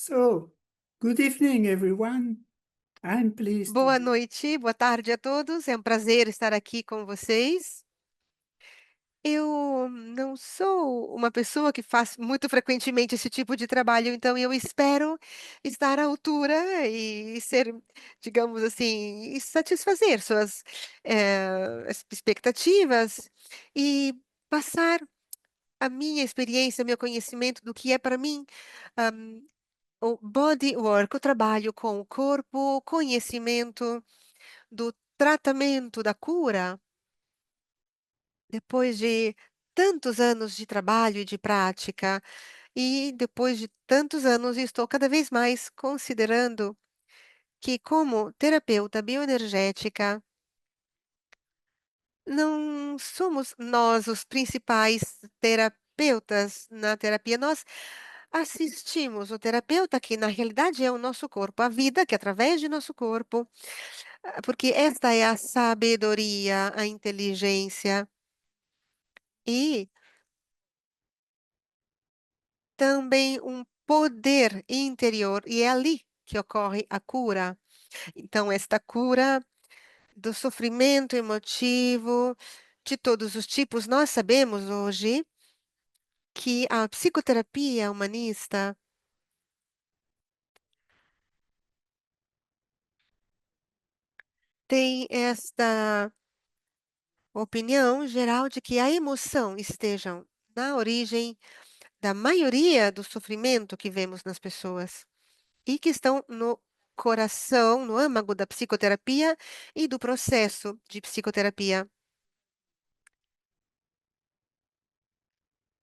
So, good evening, everyone. I'm pleased to Boa be. noite, boa tarde a todos. É um prazer estar aqui com vocês. Eu não sou uma pessoa que faz muito frequentemente esse tipo de trabalho, então eu espero estar à altura e ser, digamos assim, e satisfazer suas expectativas e passar a minha experiência, o meu conhecimento do que é para mim ah, o body work, o trabalho com o corpo, conhecimento do tratamento, da cura, depois de tantos anos de trabalho e de prática, e depois de tantos anos, estou cada vez mais considerando que, como terapeuta bioenergética, não somos nós os principais terapeutas na terapia. Nós assistimos o terapeuta, que na realidade é o nosso corpo, a vida que através de nosso corpo, porque esta é a sabedoria, a inteligência. E também um poder interior, e é ali que ocorre a cura. Então, esta cura do sofrimento emotivo, de todos os tipos, nós sabemos hoje que a psicoterapia humanista tem esta opinião geral de que a emoção estejam na origem da maioria do sofrimento que vemos nas pessoas. E que estão no coração, no âmago da psicoterapia e do processo de psicoterapia.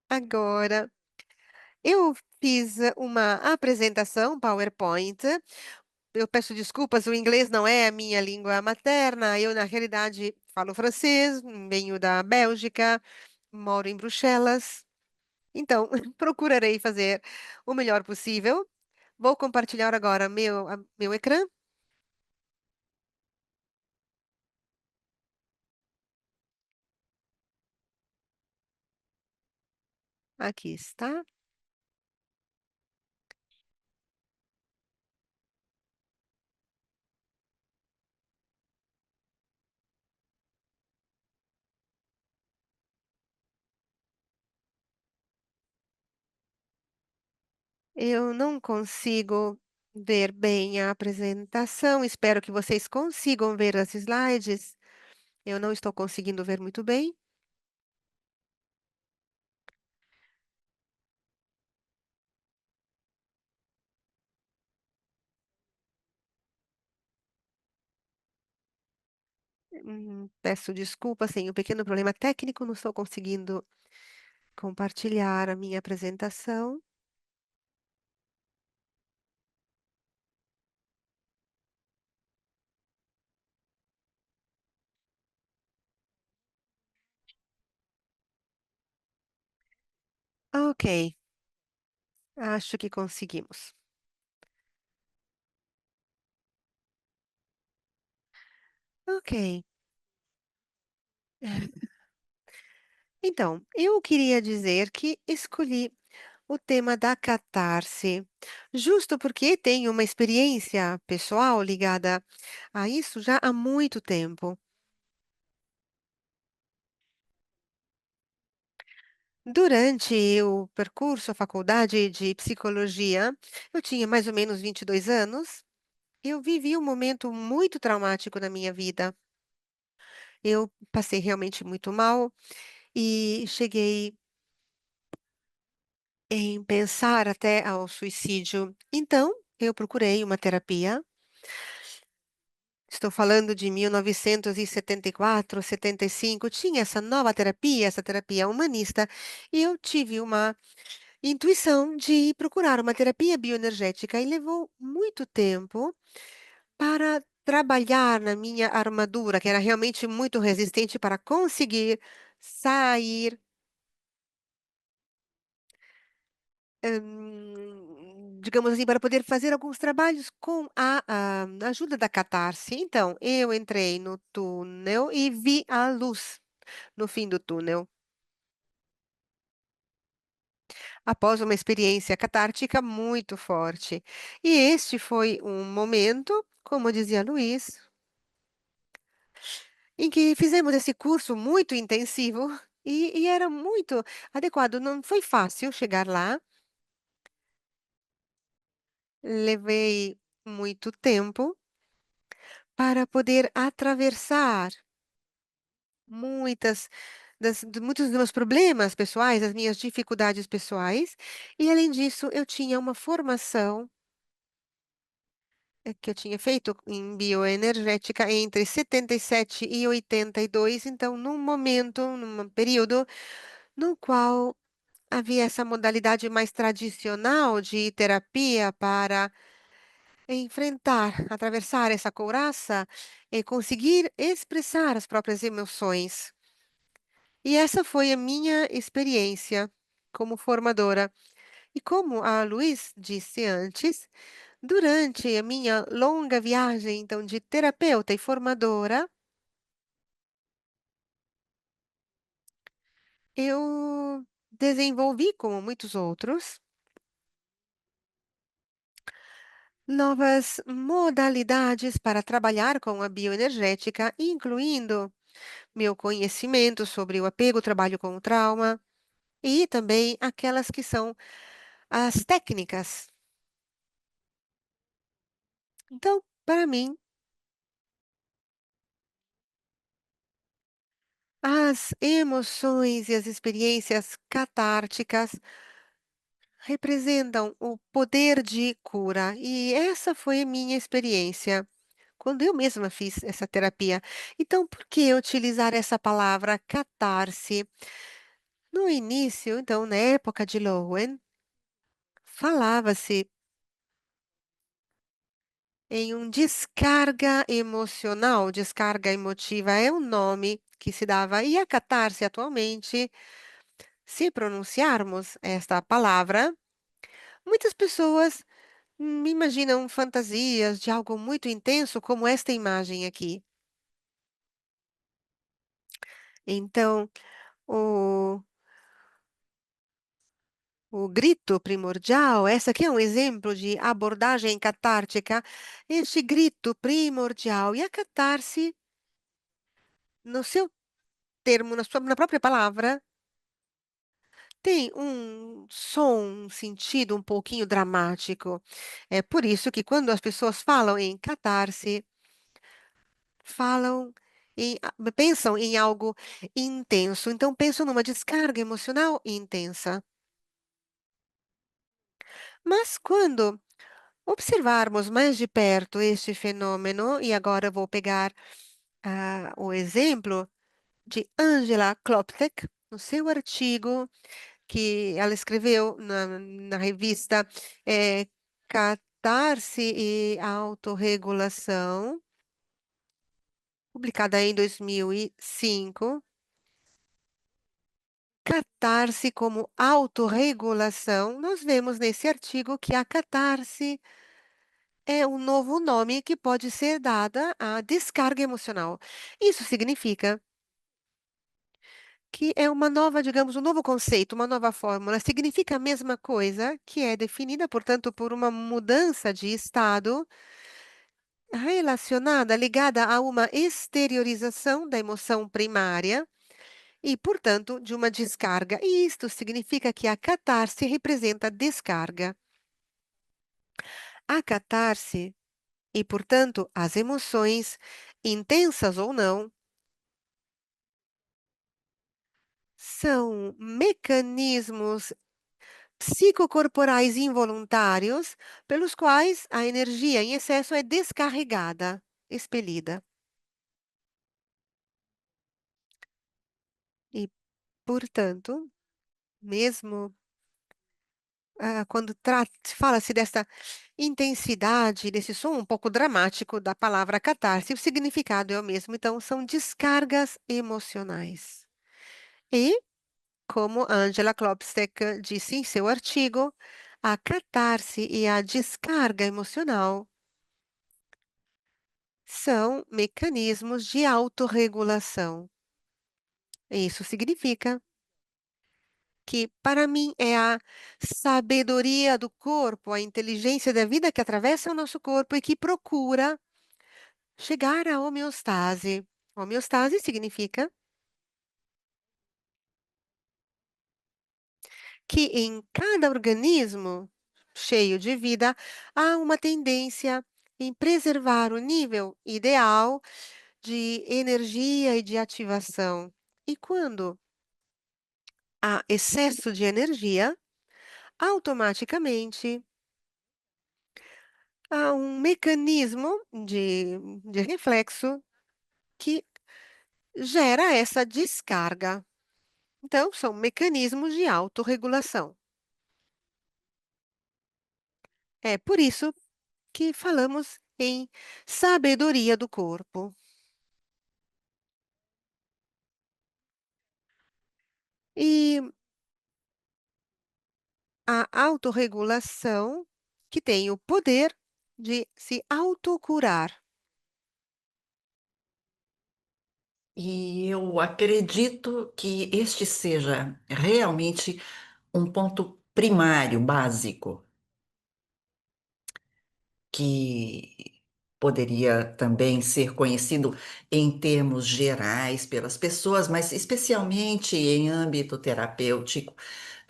Agora, eu fiz uma apresentação PowerPoint. Eu peço desculpas, o inglês não é a minha língua materna. Eu, na realidade, falo francês, venho da Bélgica, moro em Bruxelas. Então, procurarei fazer o melhor possível. Vou compartilhar agora meu ecrã. Aqui está. Eu não consigo ver bem a apresentação. Espero que vocês consigam ver as slides. Eu não estou conseguindo ver muito bem. Peço desculpas, tenho um pequeno problema técnico, não estou conseguindo compartilhar a minha apresentação. Ok, acho que conseguimos. Ok. Então, eu queria dizer que escolhi o tema da catarse, justo porque tenho uma experiência pessoal ligada a isso já há muito tempo. Durante o percurso, a faculdade de psicologia, eu tinha mais ou menos 22 anos. Eu vivi um momento muito traumático na minha vida. Eu passei realmente muito mal e cheguei em pensar até ao suicídio. Então, eu procurei uma terapia. Estou falando de 1974, 75. Tinha essa nova terapia, essa terapia humanista, e eu tive uma intuição de procurar uma terapia bioenergética e levou muito tempo para trabalhar na minha armadura, que era realmente muito resistente para conseguir sair, digamos assim, para poder fazer alguns trabalhos com a ajuda da catarse. Então, eu entrei no túnel e vi a luz no fim do túnel. após uma experiência catártica muito forte. E este foi um momento, como dizia Luiz, em que fizemos esse curso muito intensivo e era muito adequado. Não foi fácil chegar lá, levei muito tempo para poder atravessar muitos dos meus problemas pessoais, as minhas dificuldades pessoais, e além disso, eu tinha uma formação que eu tinha feito em bioenergética entre 77 e 82, então num período no qual havia essa modalidade mais tradicional de terapia para enfrentar, atravessar essa couraça e conseguir expressar as próprias emoções. E essa foi a minha experiência como formadora. E como a Luiz disse antes, durante a minha longa viagem, então, de terapeuta e formadora, eu desenvolvi, como muitos outros, novas modalidades para trabalhar com a bioenergética, incluindo meu conhecimento sobre o apego, trabalho com o trauma e também aquelas que são as técnicas. Então, para mim, as emoções e as experiências catárticas representam o poder de cura, e essa foi a minha experiência quando eu mesma fiz essa terapia. Então, por que utilizar essa palavra catarse? No início, então, na época de Lowen, falava-se em um descarga emocional, descarga emotiva é o nome que se dava, e a catarse atualmente, se pronunciarmos esta palavra, muitas pessoas imaginam fantasias de algo muito intenso, como esta imagem aqui. Então, o, o grito primordial, essa aqui é um exemplo de abordagem catártica, este grito primordial. E a catarse, no seu termo, na própria palavra, tem um som, um sentido um pouquinho dramático. É por isso que quando as pessoas falam em catarse, falam pensam em algo intenso, então pensam numa descarga emocional intensa. Mas quando observarmos mais de perto este fenômeno, e agora eu vou pegar o exemplo de Angela Kloptek, no seu artigo que ela escreveu na revista Catarse e Autorregulação, publicada em 2005. Catarse como autorregulação, nós vemos nesse artigo que a catarse é um novo nome que pode ser dada à descarga emocional. Isso significa que é uma nova, digamos, um novo conceito, uma nova fórmula. Significa a mesma coisa, que é definida, portanto, por uma mudança de estado relacionada, ligada a uma exteriorização da emoção primária e, portanto, de uma descarga. E isto significa que a catarse representa descarga. A catarse e, portanto, as emoções, intensas ou não, são mecanismos psicocorporais involuntários pelos quais a energia em excesso é descarregada, expelida. E, portanto, mesmo quando fala-se dessa intensidade, desse som um pouco dramático da palavra catarse, o significado é o mesmo. Então, são descargas emocionais. E, como Angela Klopstek disse em seu artigo, a catarse e a descarga emocional são mecanismos de autorregulação. Isso significa que para mim é a sabedoria do corpo, a inteligência da vida que atravessa o nosso corpo e que procura chegar à homeostase. Homeostase significa que em cada organismo cheio de vida há uma tendência em preservar o nível ideal de energia e de ativação. E quando há excesso de energia, automaticamente há um mecanismo de reflexo que gera essa descarga. Então, são mecanismos de autorregulação. É por isso que falamos em sabedoria do corpo. E a autorregulação que tem o poder de se autocurar. E eu acredito que este seja realmente um ponto primário, básico, que poderia também ser conhecido em termos gerais pelas pessoas, mas especialmente em âmbito terapêutico.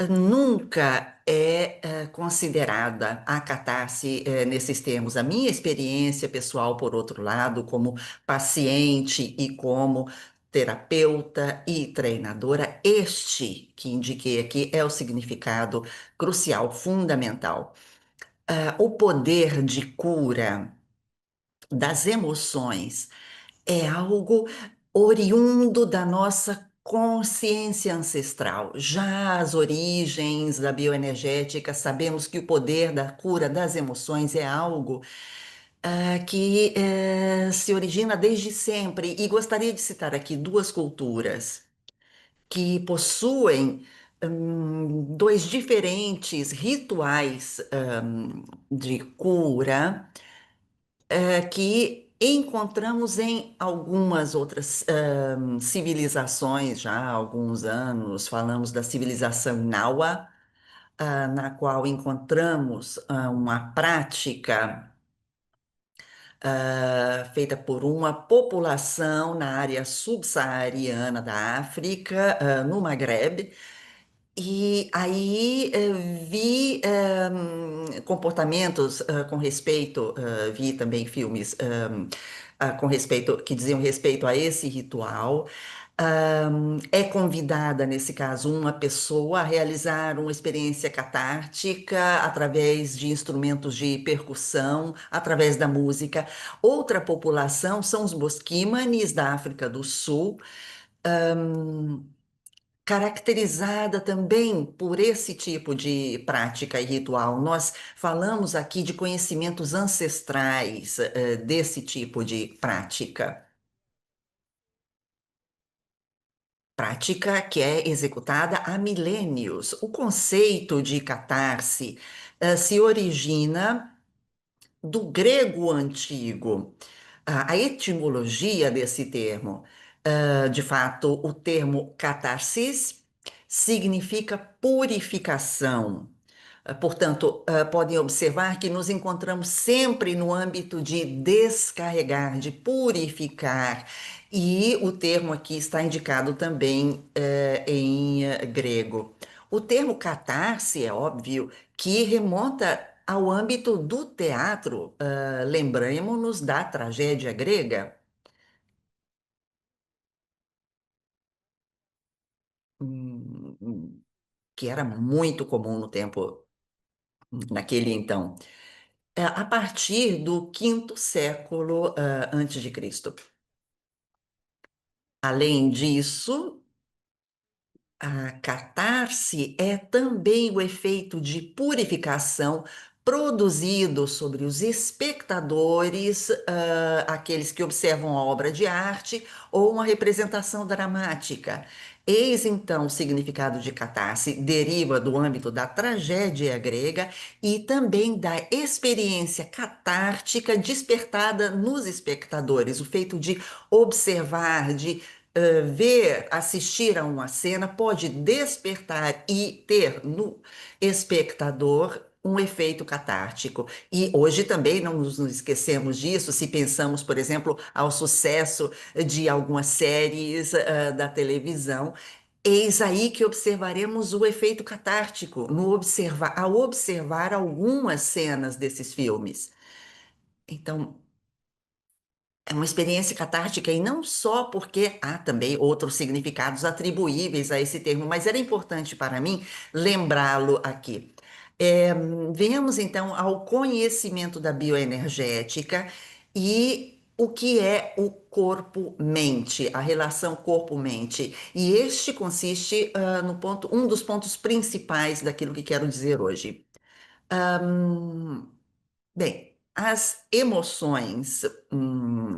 Nunca é considerada a catarse nesses termos. A minha experiência pessoal, por outro lado, como paciente e como terapeuta e treinadora, este que indiquei aqui é o significado crucial, fundamental. O poder de cura das emoções é algo oriundo da nossa consciência ancestral. Já as origens da bioenergética, sabemos que o poder da cura das emoções é algo que se origina desde sempre. E gostaria de citar aqui duas culturas que possuem dois diferentes rituais de cura que encontramos em algumas outras civilizações já há alguns anos. Falamos da civilização Inawa, na qual encontramos uma prática feita por uma população na área subsaariana da África, no Maghreb, e aí vi comportamentos com respeito, vi também filmes com respeito, que diziam respeito a esse ritual. É convidada, nesse caso, uma pessoa a realizar uma experiência catártica através de instrumentos de percussão, através da música. Outra população são os Bosquimanes da África do Sul, caracterizada também por esse tipo de prática e ritual. Nós falamos aqui de conhecimentos ancestrais, desse tipo de prática. Prática que é executada há milênios. O conceito de catarse, se origina do grego antigo. A etimologia desse termo, de fato, o termo catarsis significa purificação. Portanto, podem observar que nos encontramos sempre no âmbito de descarregar, de purificar. E o termo aqui está indicado também em grego. O termo catarse, é óbvio, que remonta ao âmbito do teatro. Lembremos-nos da tragédia grega, que era muito comum no tempo, naquele então. A partir do quinto século antes de Cristo. Além disso, a catarse é também o efeito de purificação produzido sobre os espectadores, aqueles que observam a obra de arte ou uma representação dramática. Eis então o significado de catarse, deriva do âmbito da tragédia grega e também da experiência catártica despertada nos espectadores, o feito de observar, de ver, assistir a uma cena pode despertar e ter no espectador um efeito catártico. E hoje também não nos esquecemos disso, se pensamos, por exemplo, ao sucesso de algumas séries da televisão. Eis aí que observaremos o efeito catártico ao observar algumas cenas desses filmes. Então, é uma experiência catártica e não só porque há também outros significados atribuíveis a esse termo, mas era importante para mim lembrá-lo aqui. Venhamos então ao conhecimento da bioenergética e o que é o corpo-mente, a relação corpo-mente. E este consiste, no ponto, um dos pontos principais daquilo que quero dizer hoje. Hum, Bem, as emoções,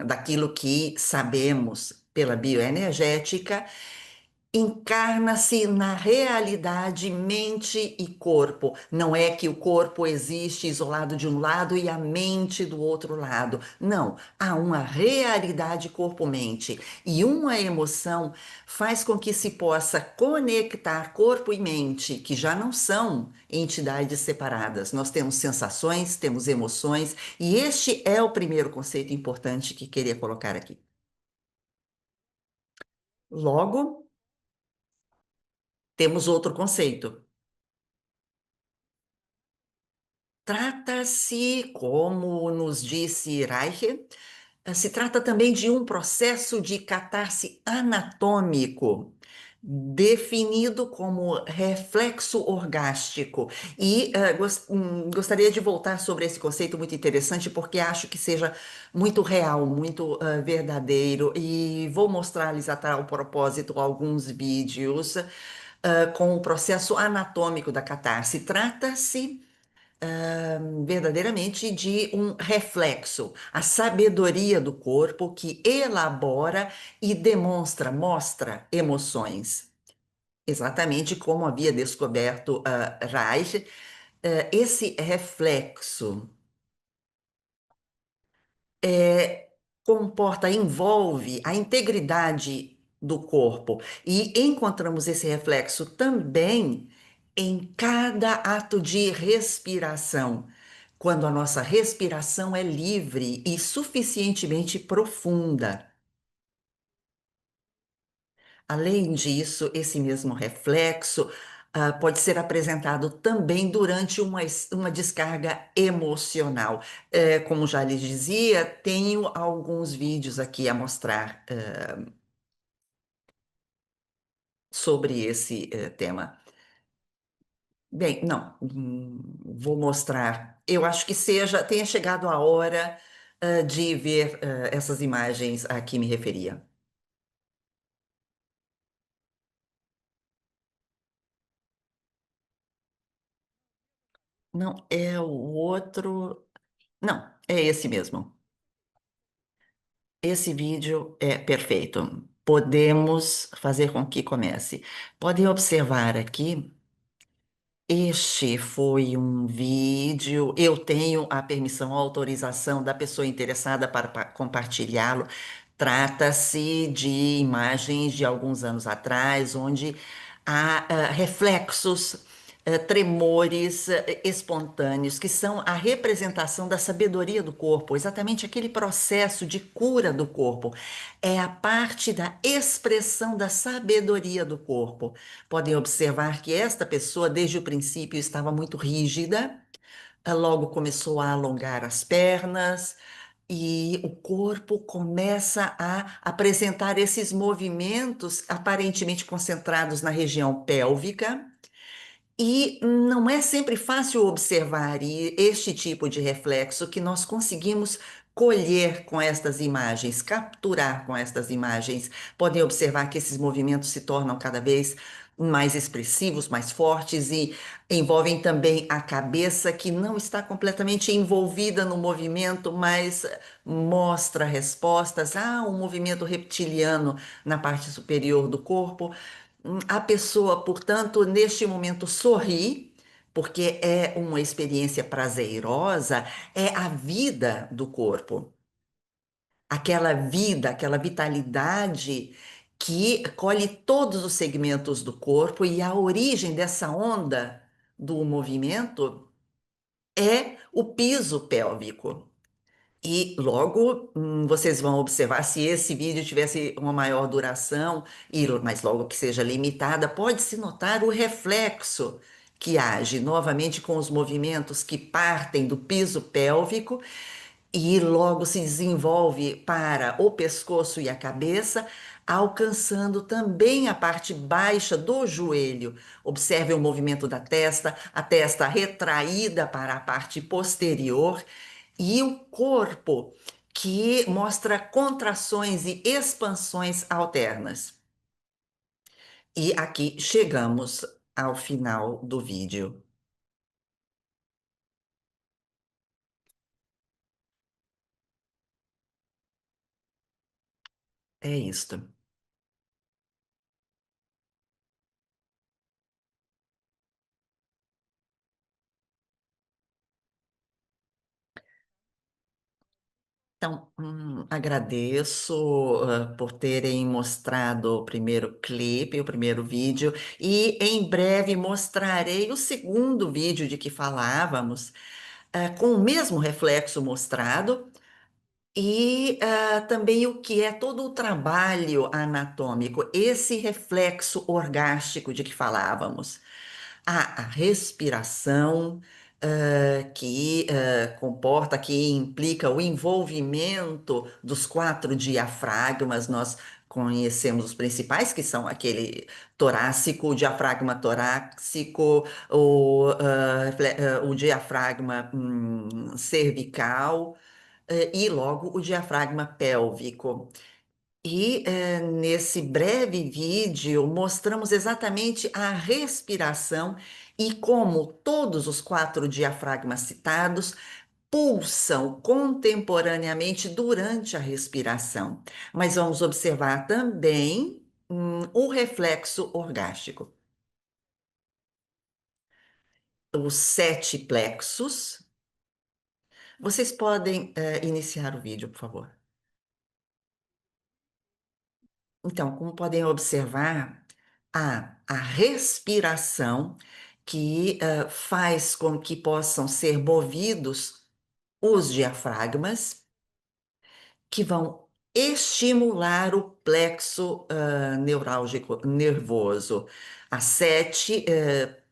daquilo que sabemos pela bioenergética, encarna-se na realidade mente e corpo. Não é que o corpo existe isolado de um lado e a mente do outro lado. Não, há uma realidade corpo-mente. E uma emoção faz com que se possa conectar corpo e mente, que já não são entidades separadas. Nós temos sensações, temos emoções, e este é o primeiro conceito importante que queria colocar aqui. Logo, temos outro conceito. Trata-se, como nos disse Reich, se trata também de um processo de catarse anatômico, definido como reflexo orgástico. E gostaria de voltar sobre esse conceito muito interessante, porque acho que seja muito real, muito verdadeiro, e vou mostrar-lhes a tal propósito alguns vídeos com o processo anatômico da catarse. Trata-se verdadeiramente de um reflexo, a sabedoria do corpo que elabora e demonstra, mostra emoções. Exatamente como havia descoberto Reich, esse reflexo é, envolve a integridade do corpo. E encontramos esse reflexo também em cada ato de respiração, quando a nossa respiração é livre e suficientemente profunda. Além disso, esse mesmo reflexo pode ser apresentado também durante uma descarga emocional. Como já lhes dizia, tenho alguns vídeos aqui a mostrar sobre esse tema. Bem, não, vou mostrar. Eu acho que tenha chegado a hora de ver essas imagens a que me referia. Não, é o outro. Não, é esse mesmo. Esse vídeo é perfeito. Podemos fazer com que comece. Podem observar aqui, este foi um vídeo. Eu tenho a permissão, a autorização da pessoa interessada para compartilhá-lo. Trata-se de imagens de alguns anos atrás, onde há reflexos, tremores espontâneos, que são a representação da sabedoria do corpo, exatamente aquele processo de cura do corpo. É a parte da expressão da sabedoria do corpo. Podem observar que esta pessoa, desde o princípio, estava muito rígida, logo começou a alongar as pernas. E o corpo começa a apresentar esses movimentos aparentemente concentrados na região pélvica, e não é sempre fácil observar este tipo de reflexo que nós conseguimos colher com estas imagens, capturar com estas imagens. Podem observar que esses movimentos se tornam cada vez mais expressivos, mais fortes e envolvem também a cabeça, que não está completamente envolvida no movimento, mas mostra respostas. Há um movimento reptiliano na parte superior do corpo. A pessoa, portanto, neste momento sorri, porque é uma experiência prazerosa, é a vida do corpo. Aquela vida, aquela vitalidade que colhe todos os segmentos do corpo e a origem dessa onda do movimento é o piso pélvico. E logo vocês vão observar, se esse vídeo tivesse uma maior duração, mas logo que seja limitada, pode-se notar o reflexo que age novamente com os movimentos que partem do piso pélvico e logo se desenvolve para o pescoço e a cabeça, alcançando também a parte baixa do joelho. Observe o movimento da testa, a testa retraída para a parte posterior e o corpo que mostra contrações e expansões alternas. E aqui chegamos ao final do vídeo. É isto. Então, agradeço, por terem mostrado o primeiro clipe, o primeiro vídeo, e em breve mostrarei o segundo vídeo de que falávamos, com o mesmo reflexo mostrado, e também o que é todo o trabalho anatômico, esse reflexo orgástico de que falávamos. A respiração, que comporta, que implica o envolvimento dos quatro diafragmas. Nós conhecemos os principais, que são aquele torácico, o diafragma torácico, o diafragma cervical, e logo o diafragma pélvico. E nesse breve vídeo mostramos exatamente a respiração e como todos os quatro diafragmas citados pulsam contemporaneamente durante a respiração. Mas vamos observar também o reflexo orgástico. Os sete plexos. Vocês podem iniciar o vídeo, por favor. Então, como podem observar, há a respiração que faz com que possam ser movidos os diafragmas, que vão estimular o plexo neurálgico nervoso. Há sete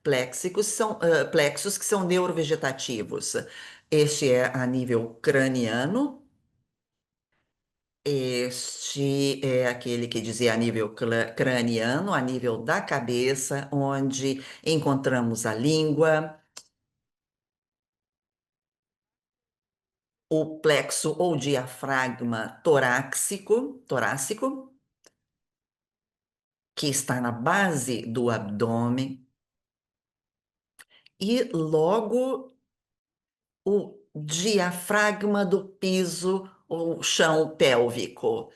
plexos que são neurovegetativos. Este é a nível craniano. Este é aquele que dizia a nível craniano, a nível da cabeça, onde encontramos a língua, o plexo ou diafragma torácico, que está na base do abdômen, e logo o diafragma do piso ou chão pélvico.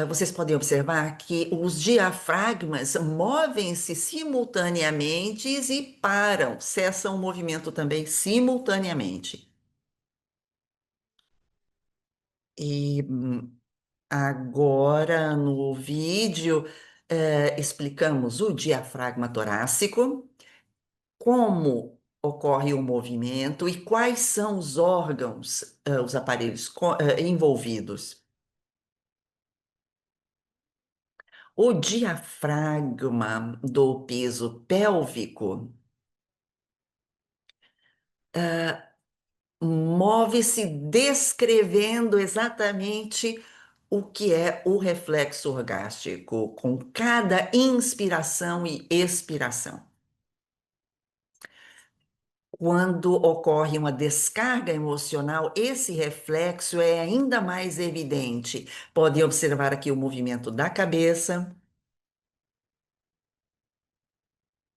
Vocês podem observar que os diafragmas movem-se simultaneamente e param, cessam o movimento também simultaneamente. E agora no vídeo explicamos o diafragma torácico, como ocorre o movimento e quais são os órgãos, os aparelhos envolvidos. O diafragma do piso pélvico move-se descrevendo exatamente o que é o reflexo orgástico, com cada inspiração e expiração. Quando ocorre uma descarga emocional, esse reflexo é ainda mais evidente. Podem observar aqui o movimento da cabeça.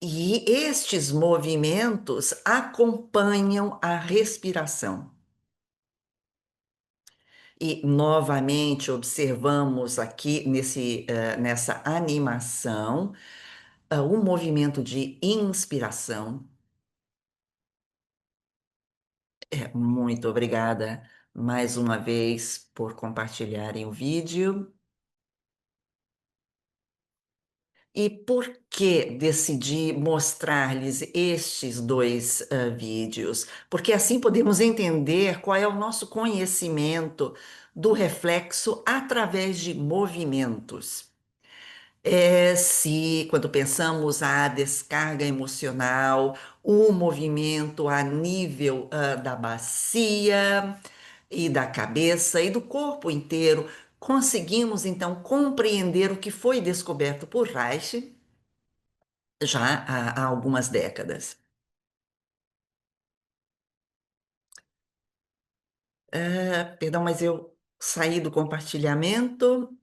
E estes movimentos acompanham a respiração. E novamente observamos aqui nessa animação o movimento de inspiração. Muito obrigada mais uma vez por compartilharem o vídeo. E por que decidi mostrar-lhes estes dois vídeos? Porque assim podemos entender qual é o nosso conhecimento do reflexo através de movimentos. Se, quando pensamos a descarga emocional, o movimento a nível da bacia e da cabeça e do corpo inteiro, conseguimos então compreender o que foi descoberto por Reich já há algumas décadas. Perdão, mas eu saí do compartilhamento.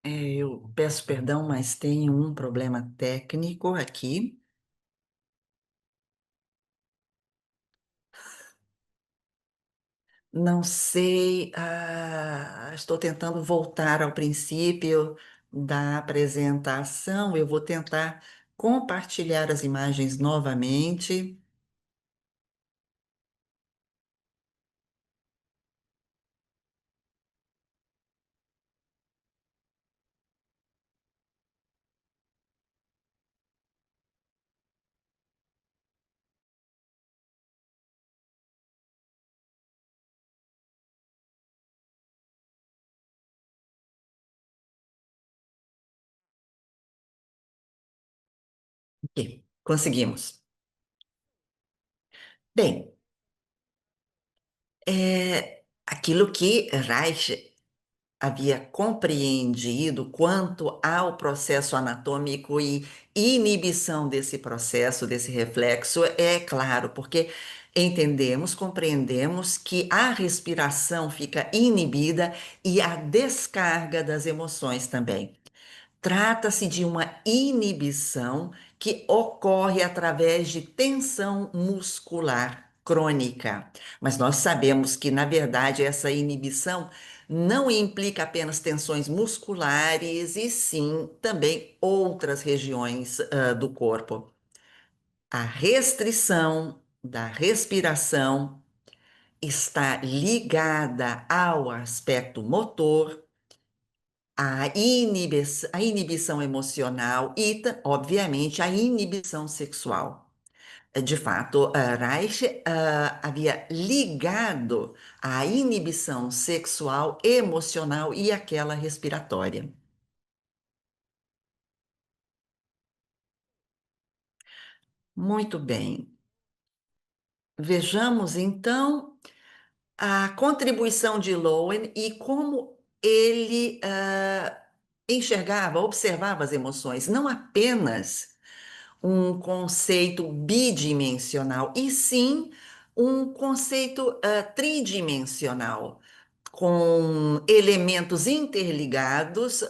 Eu peço perdão, mas tenho um problema técnico aqui. Não sei, estou tentando voltar ao princípio da apresentação. Eu vou tentar compartilhar as imagens novamente. Aqui, conseguimos. Bem, aquilo que Reich havia compreendido quanto ao processo anatômico e inibição desse processo, desse reflexo, é claro, porque entendemos, compreendemos que a respiração fica inibida e a descarga das emoções também. Trata-se de uma inibição que ocorre através de tensão muscular crônica. Mas nós sabemos que, na verdade, essa inibição não implica apenas tensões musculares, e sim também outras regiões, do corpo. A restrição da respiração está ligada ao aspecto motor, a inibição emocional e, obviamente, a inibição sexual. De fato, Reich havia ligado a inibição sexual, emocional e aquela respiratória. Muito bem. Vejamos então a contribuição de Lowen e como ele enxergava, observava as emoções, não apenas um conceito bidimensional, e sim um conceito tridimensional, com elementos interligados,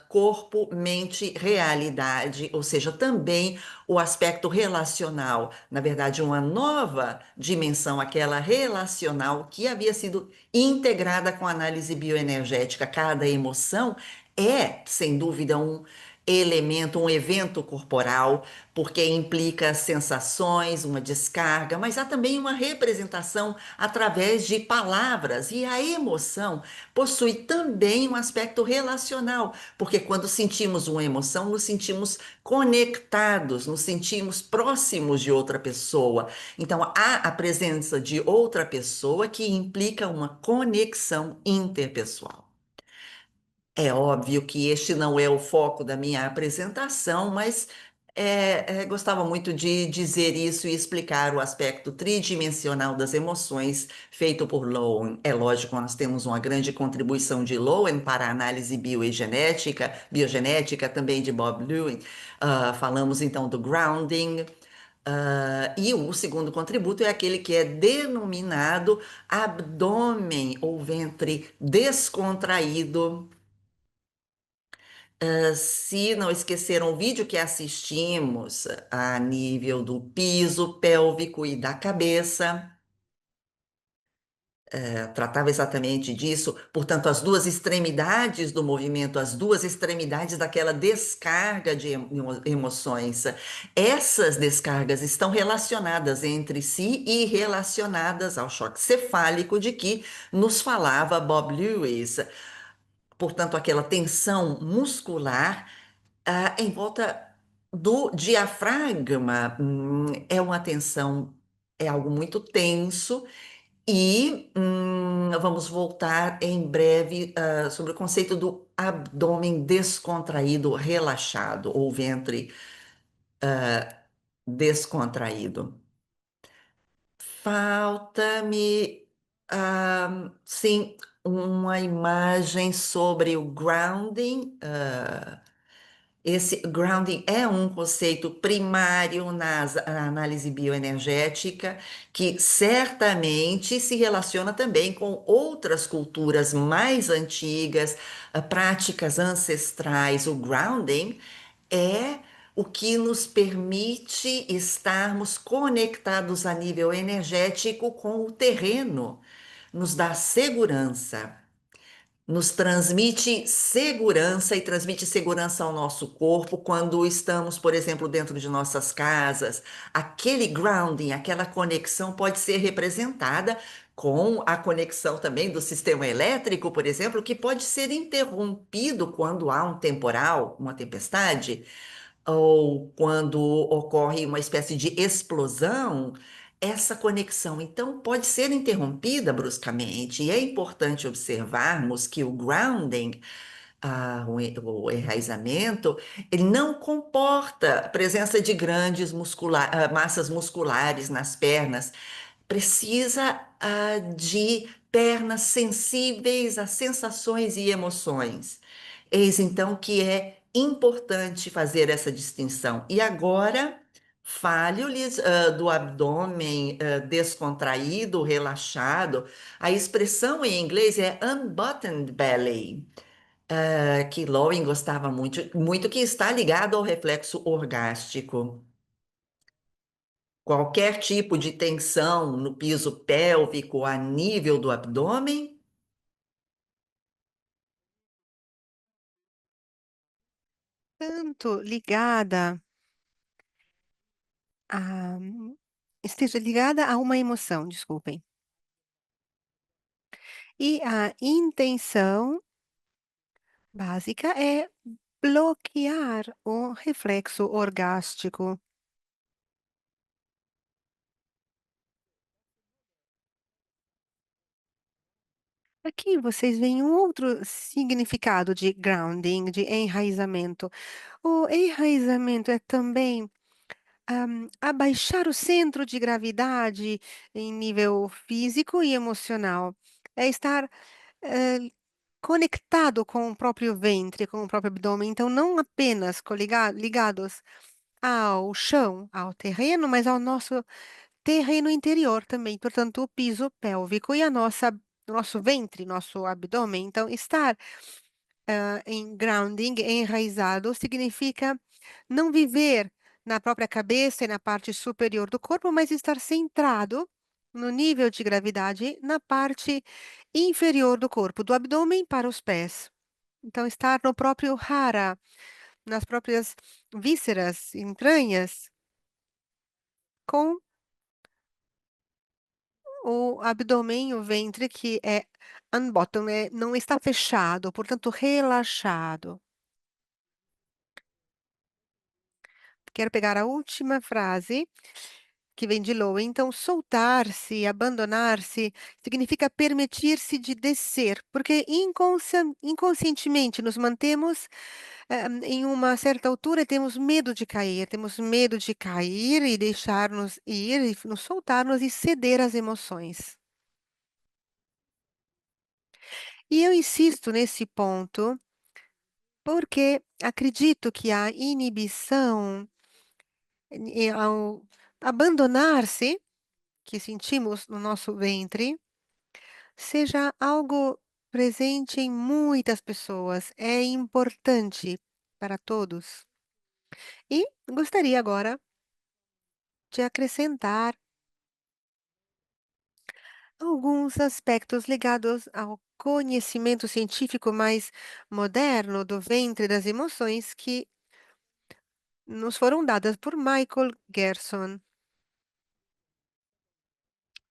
corpo, mente, realidade, ou seja, também o aspecto relacional, na verdade, uma nova dimensão, aquela relacional que havia sido integrada com a análise bioenergética. Cada emoção é, sem dúvida, um elemento, um evento corporal, porque implica sensações, uma descarga, mas há também uma representação através de palavras. E a emoção possui também um aspecto relacional, porque quando sentimos uma emoção, nos sentimos conectados, nos sentimos próximos de outra pessoa. Então, há a presença de outra pessoa que implica uma conexão interpessoal. É óbvio que este não é o foco da minha apresentação, mas gostava muito de dizer isso e explicar o aspecto tridimensional das emoções feito por Lowen. É lógico, nós temos uma grande contribuição de Lowen para a análise biogenética também de Bob Lewin. Falamos então do grounding. E o segundo contributo é aquele que é denominado abdômen ou ventre descontraído. Se não esqueceram o vídeo que assistimos a nível do piso pélvico e da cabeça, tratava exatamente disso, portanto, as duas extremidades do movimento, as duas extremidades daquela descarga de emoções. Essas descargas estão relacionadas entre si e relacionadas ao choque cefálico de que nos falava Bob Lewis. Portanto, aquela tensão muscular em volta do diafragma, é uma tensão, é algo muito tenso e vamos voltar em breve sobre o conceito do abdômen descontraído, relaxado, ou ventre descontraído. Falta-me, sim, uma imagem sobre o grounding. Esse grounding é um conceito primário na análise bioenergética, que certamente se relaciona também com outras culturas mais antigas, práticas ancestrais. O grounding é o que nos permite estarmos conectados a nível energético com o terreno, nos dá segurança, nos transmite segurança e transmite segurança ao nosso corpo quando estamos, por exemplo, dentro de nossas casas. Aquele grounding, aquela conexão pode ser representada com a conexão também do sistema elétrico, por exemplo, que pode ser interrompido quando há um temporal, uma tempestade ou quando ocorre uma espécie de explosão, essa conexão então pode ser interrompida bruscamente. E é importante observarmos que o grounding, o enraizamento, ele não comporta a presença de grandes massas musculares nas pernas. Precisa, de pernas sensíveis a sensações e emoções. Eis então que é importante fazer essa distinção. E agora, fale-lhes do abdômen descontraído, relaxado. A expressão em inglês é unbuttoned belly, que Lowen gostava muito, muito, que está ligado ao reflexo orgástico. Qualquer tipo de tensão no piso pélvico a nível do abdômen. Tanto ligada a esteja ligada a uma emoção, desculpem. E a intenção básica é bloquear o reflexo orgástico. Aqui vocês veem um outro significado de grounding, de enraizamento. O enraizamento é também abaixar o centro de gravidade em nível físico e emocional. É estar eh, conectado com o próprio ventre, com o próprio abdômen. Então, não apenas ligados ao chão, ao terreno, mas ao nosso terreno interior também, portanto, o piso pélvico e o nosso ventre, nosso abdômen. Então, estar em grounding, enraizado, significa não viver na própria cabeça e na parte superior do corpo, mas estar centrado no nível de gravidade na parte inferior do corpo, do abdômen para os pés. Então, estar no próprio hara, nas próprias vísceras, entranhas, com o abdômen, o ventre que é unbottom, não está fechado, portanto relaxado. Quero pegar a última frase, que vem de Lowe. Então, soltar-se, abandonar-se, significa permitir-se de descer, porque inconscientemente nos mantemos em uma certa altura e temos medo de cair e deixar-nos ir, e nos soltarmos e ceder às emoções. E eu insisto nesse ponto, porque acredito que a inibição, ao abandonar-se, que sentimos no nosso ventre, seja algo presente em muitas pessoas, é importante para todos. E gostaria agora de acrescentar alguns aspectos ligados ao conhecimento científico mais moderno do ventre das emoções que nos foram dadas por Michael Gerson,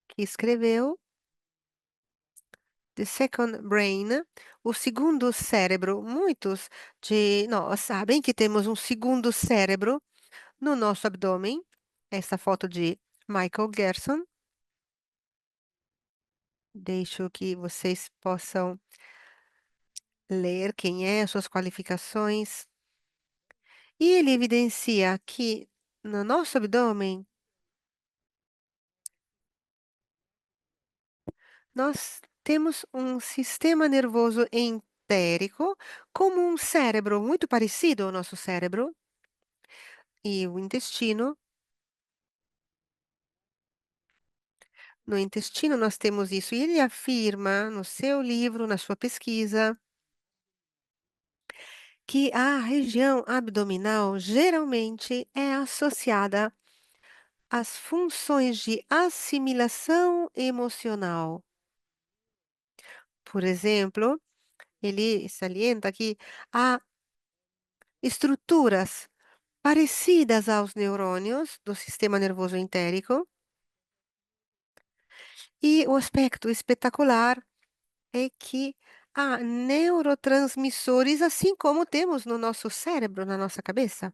que escreveu The Second Brain, o segundo cérebro. Muitos de nós sabem que temos um segundo cérebro no nosso abdômen. Essa foto de Michael Gerson. Deixo que vocês possam ler quem é, suas qualificações. E ele evidencia que no nosso abdômen nós temos um sistema nervoso entérico, como um cérebro muito parecido ao nosso cérebro, e o intestino. No intestino nós temos isso, e ele afirma no seu livro, na sua pesquisa, que a região abdominal geralmente é associada às funções de assimilação emocional. Por exemplo, ele salienta que há estruturas parecidas aos neurônios do sistema nervoso entérico, e o aspecto espetacular é que há neurotransmissores, assim como temos no nosso cérebro, na nossa cabeça,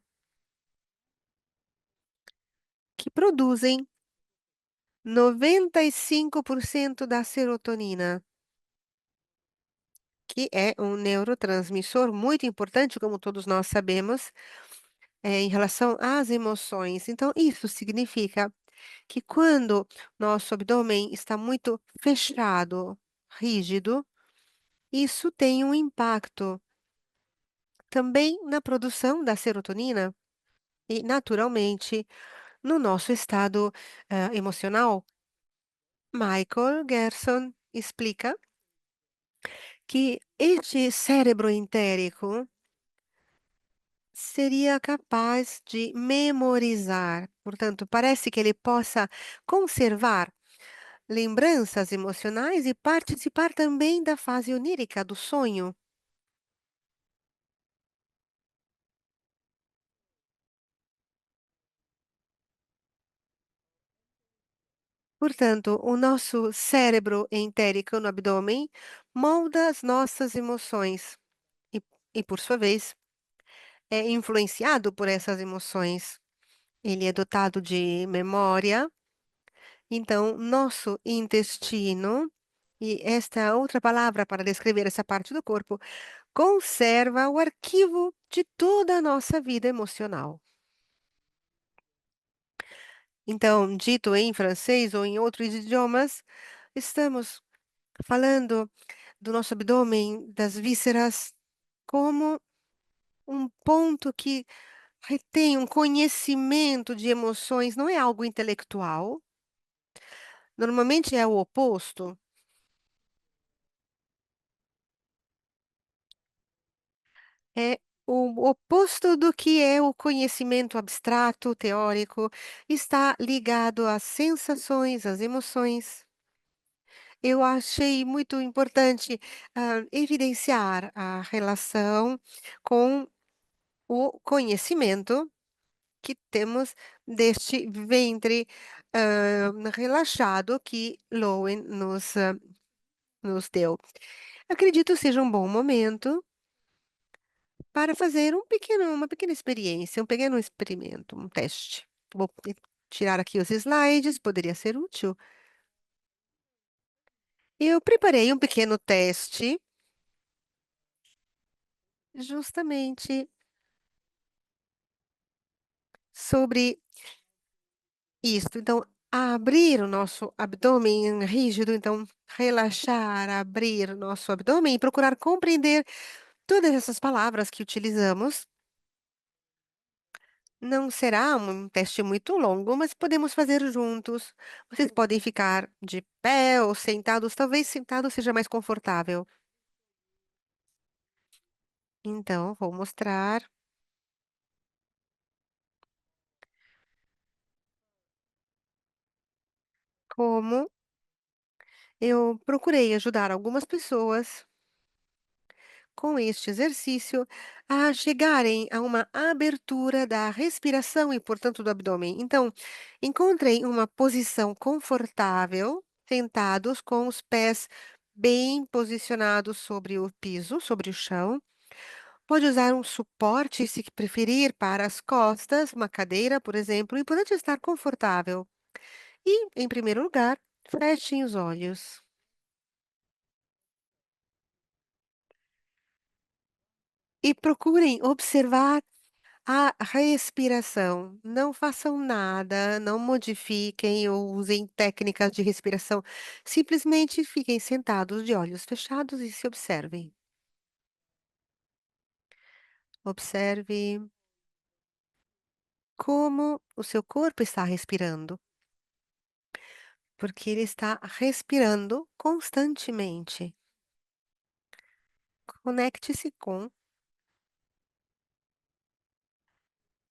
que produzem 95% da serotonina, que é um neurotransmissor muito importante, como todos nós sabemos, em relação às emoções. Então, isso significa que quando nosso abdômen está muito fechado, rígido, isso tem um impacto também na produção da serotonina e, naturalmente, no nosso estado, emocional. Michael Gerson explica que este cérebro entérico seria capaz de memorizar, portanto, parece que ele possa conservar lembranças emocionais e participar também da fase onírica do sonho. Portanto, o nosso cérebro entérico no abdômen molda as nossas emoções e, por sua vez, é influenciado por essas emoções. Ele é dotado de memória, então, nosso intestino, e esta é outra palavra para descrever essa parte do corpo, conserva o arquivo de toda a nossa vida emocional. Então, dito em francês ou em outros idiomas, estamos falando do nosso abdômen, das vísceras, como um ponto que retém um conhecimento de emoções, não é algo intelectual. Normalmente é o oposto. É o oposto do que é o conhecimento abstrato, teórico, está ligado às sensações, às emoções. Eu achei muito importante, evidenciar a relação com o conhecimento que temos deste ventre, relaxado que Lowen nos deu. Acredito seja um bom momento para fazer uma pequena experiência, um pequeno experimento, um teste. Vou tirar aqui os slides, poderia ser útil. Eu preparei um pequeno teste, justamente sobre isto. Então, abrir o nosso abdômen rígido, então relaxar, abrir o nosso abdômen e procurar compreender todas essas palavras que utilizamos. Não será um teste muito longo, mas podemos fazer juntos. Vocês podem ficar de pé ou sentados, talvez sentado seja mais confortável. Então, vou mostrar como Eu procurei ajudar algumas pessoas com este exercício a chegarem a uma abertura da respiração e, portanto, do abdômen. Então, encontrem uma posição confortável, sentados com os pés bem posicionados sobre o piso, sobre o chão. Pode usar um suporte, se preferir, para as costas, uma cadeira, por exemplo. O importante é estar confortável. E, em primeiro lugar, fechem os olhos. E procurem observar a respiração. Não façam nada, não modifiquem ou usem técnicas de respiração. Simplesmente fiquem sentados de olhos fechados e se observem. Observe como o seu corpo está respirando, porque ele está respirando constantemente. Conecte-se com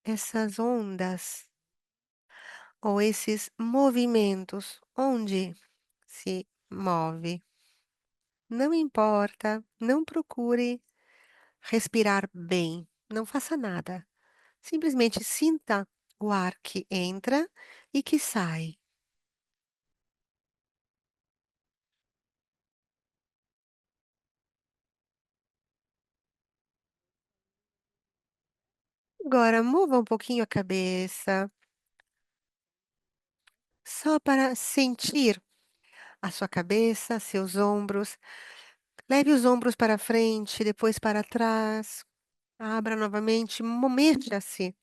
essas ondas ou esses movimentos onde se move. Não importa, não procure respirar bem, não faça nada. Simplesmente sinta o ar que entra e que sai. Agora, mova um pouquinho a cabeça, só para sentir a sua cabeça, seus ombros. Leve os ombros para frente, depois para trás. Abra novamente, mexa-se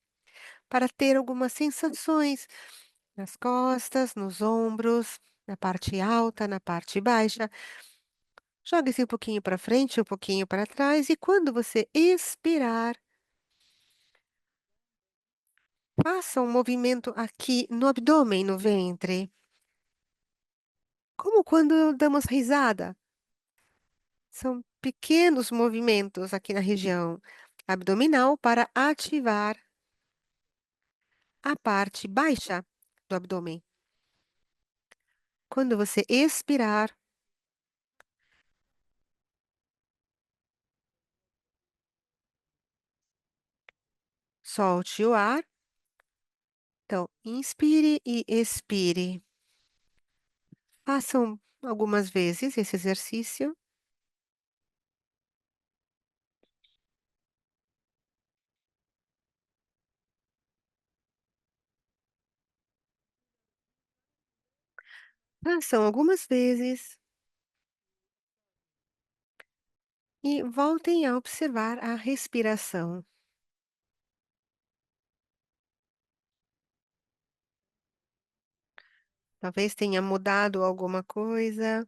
para ter algumas sensações nas costas, nos ombros, na parte alta, na parte baixa. Jogue-se um pouquinho para frente, um pouquinho para trás, e quando você expirar, faça um movimento aqui no abdômen, no ventre, como quando damos risada. São pequenos movimentos aqui na região abdominal para ativar a parte baixa do abdômen. Quando você expirar, solte o ar. Então, inspire e expire. Façam algumas vezes esse exercício. Façam algumas vezes e voltem a observar a respiração. Talvez tenha mudado alguma coisa,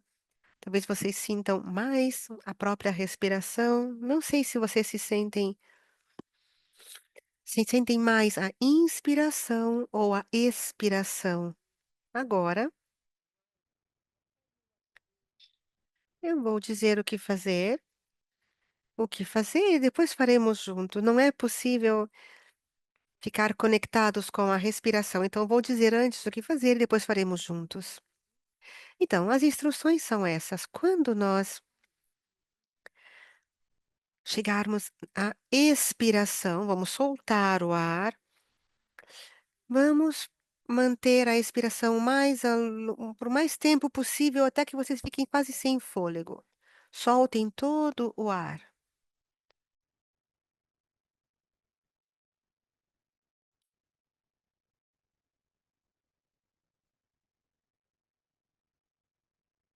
talvez vocês sintam mais a própria respiração. Não sei se vocês se sentem mais a inspiração ou a expiração. Agora, eu vou dizer o que fazer e depois faremos junto. Não é possível ficar conectados com a respiração, então vou dizer antes o que fazer e depois faremos juntos. Então, as instruções são essas. Quando nós chegarmos à expiração, vamos soltar o ar, vamos manter a expiração por mais tempo possível até que vocês fiquem quase sem fôlego. Soltem todo o ar.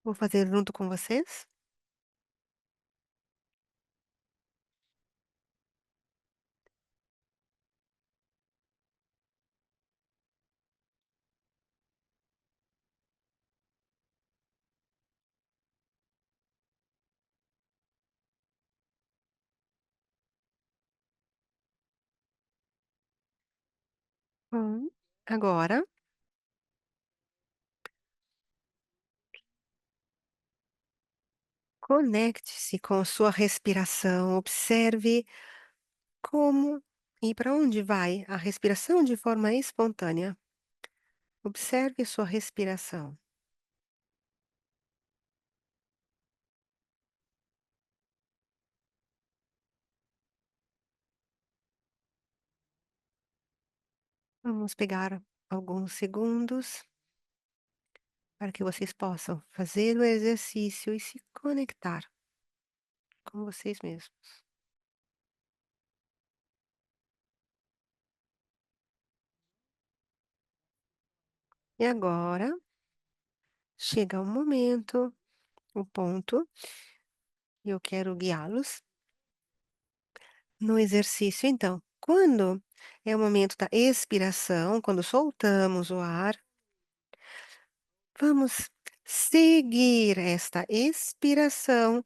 Vou fazer junto com vocês. Bom, agora, conecte-se com sua respiração. Observe como e para onde vai a respiração de forma espontânea. Observe sua respiração. Vamos pegar alguns segundos para que vocês possam fazer o exercício e se conectar com vocês mesmos. E agora chega o momento, o ponto, e eu quero guiá-los no exercício. Então, quando é o momento da expiração, quando soltamos o ar, vamos seguir esta expiração,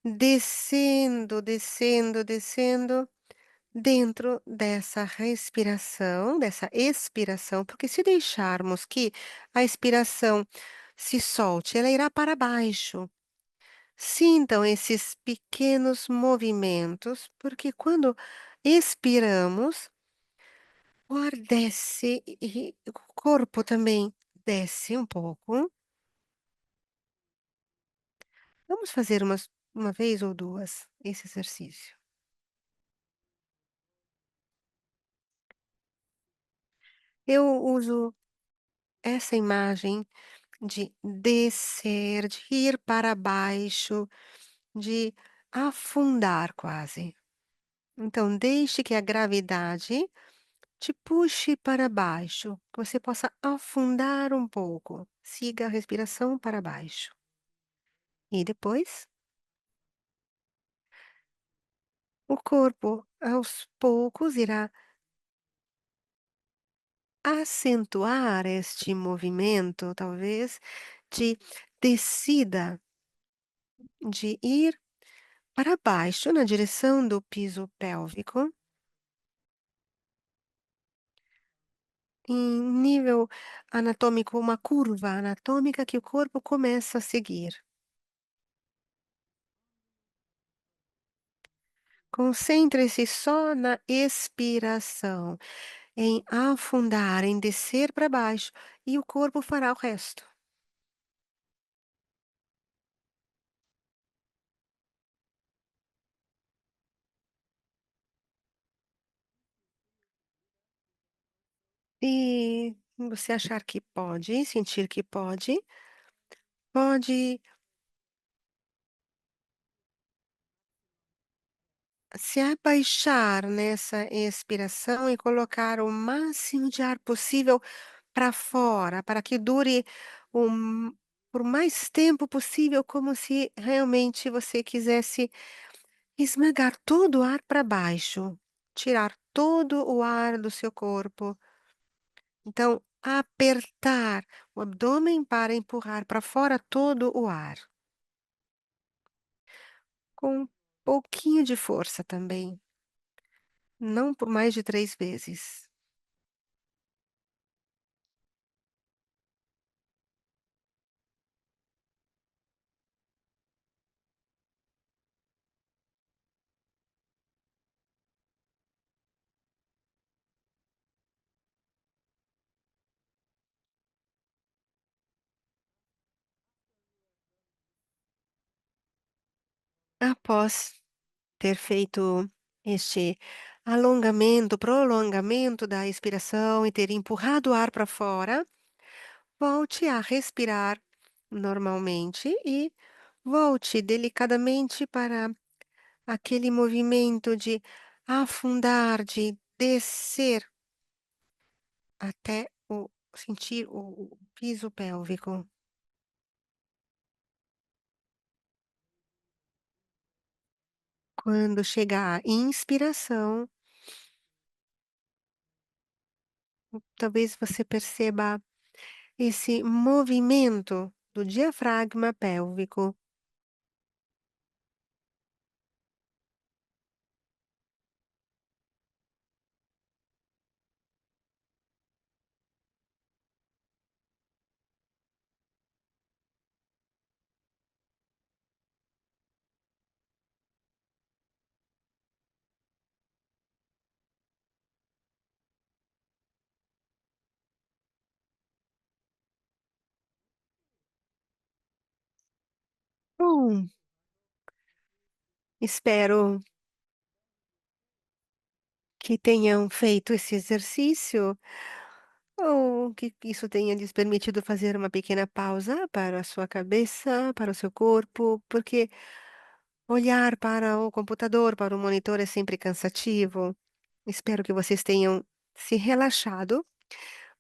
descendo, descendo, descendo, dentro dessa respiração, dessa expiração, porque se deixarmos que a expiração se solte, ela irá para baixo. Sintam esses pequenos movimentos, porque quando expiramos, o ar desce e o corpo também desce um pouco. Vamos fazer uma vez ou duas esse exercício. Eu uso essa imagem de descer, de ir para baixo, de afundar quase. Então, deixe que a gravidade te puxe para baixo, que você possa afundar um pouco. Siga a respiração para baixo. E depois, o corpo, aos poucos, irá acentuar este movimento, talvez, de descida, de ir para baixo na direção do piso pélvico, em nível anatômico, uma curva anatômica que o corpo começa a seguir. Concentre-se só na expiração, em afundar, em descer para baixo, e o corpo fará o resto. E você achar que pode, sentir que pode se abaixar nessa expiração e colocar o máximo de ar possível para fora, para que dure um por mais tempo possível, como se realmente você quisesse esmagar todo o ar para baixo, tirar todo o ar do seu corpo. Então, apertar o abdômen para empurrar para fora todo o ar, com um pouquinho de força também, não por mais de 3 vezes. Após ter feito este alongamento, prolongamento da expiração e ter empurrado o ar para fora, volte a respirar normalmente e volte delicadamente para aquele movimento de afundar, de descer até o sentir o piso pélvico. Quando chegar a inspiração, talvez você perceba esse movimento do diafragma pélvico. Bom, espero que tenham feito esse exercício ou que isso tenha lhes permitido fazer uma pequena pausa para a sua cabeça, para o seu corpo, porque olhar para o computador, para o monitor é sempre cansativo. Espero que vocês tenham se relaxado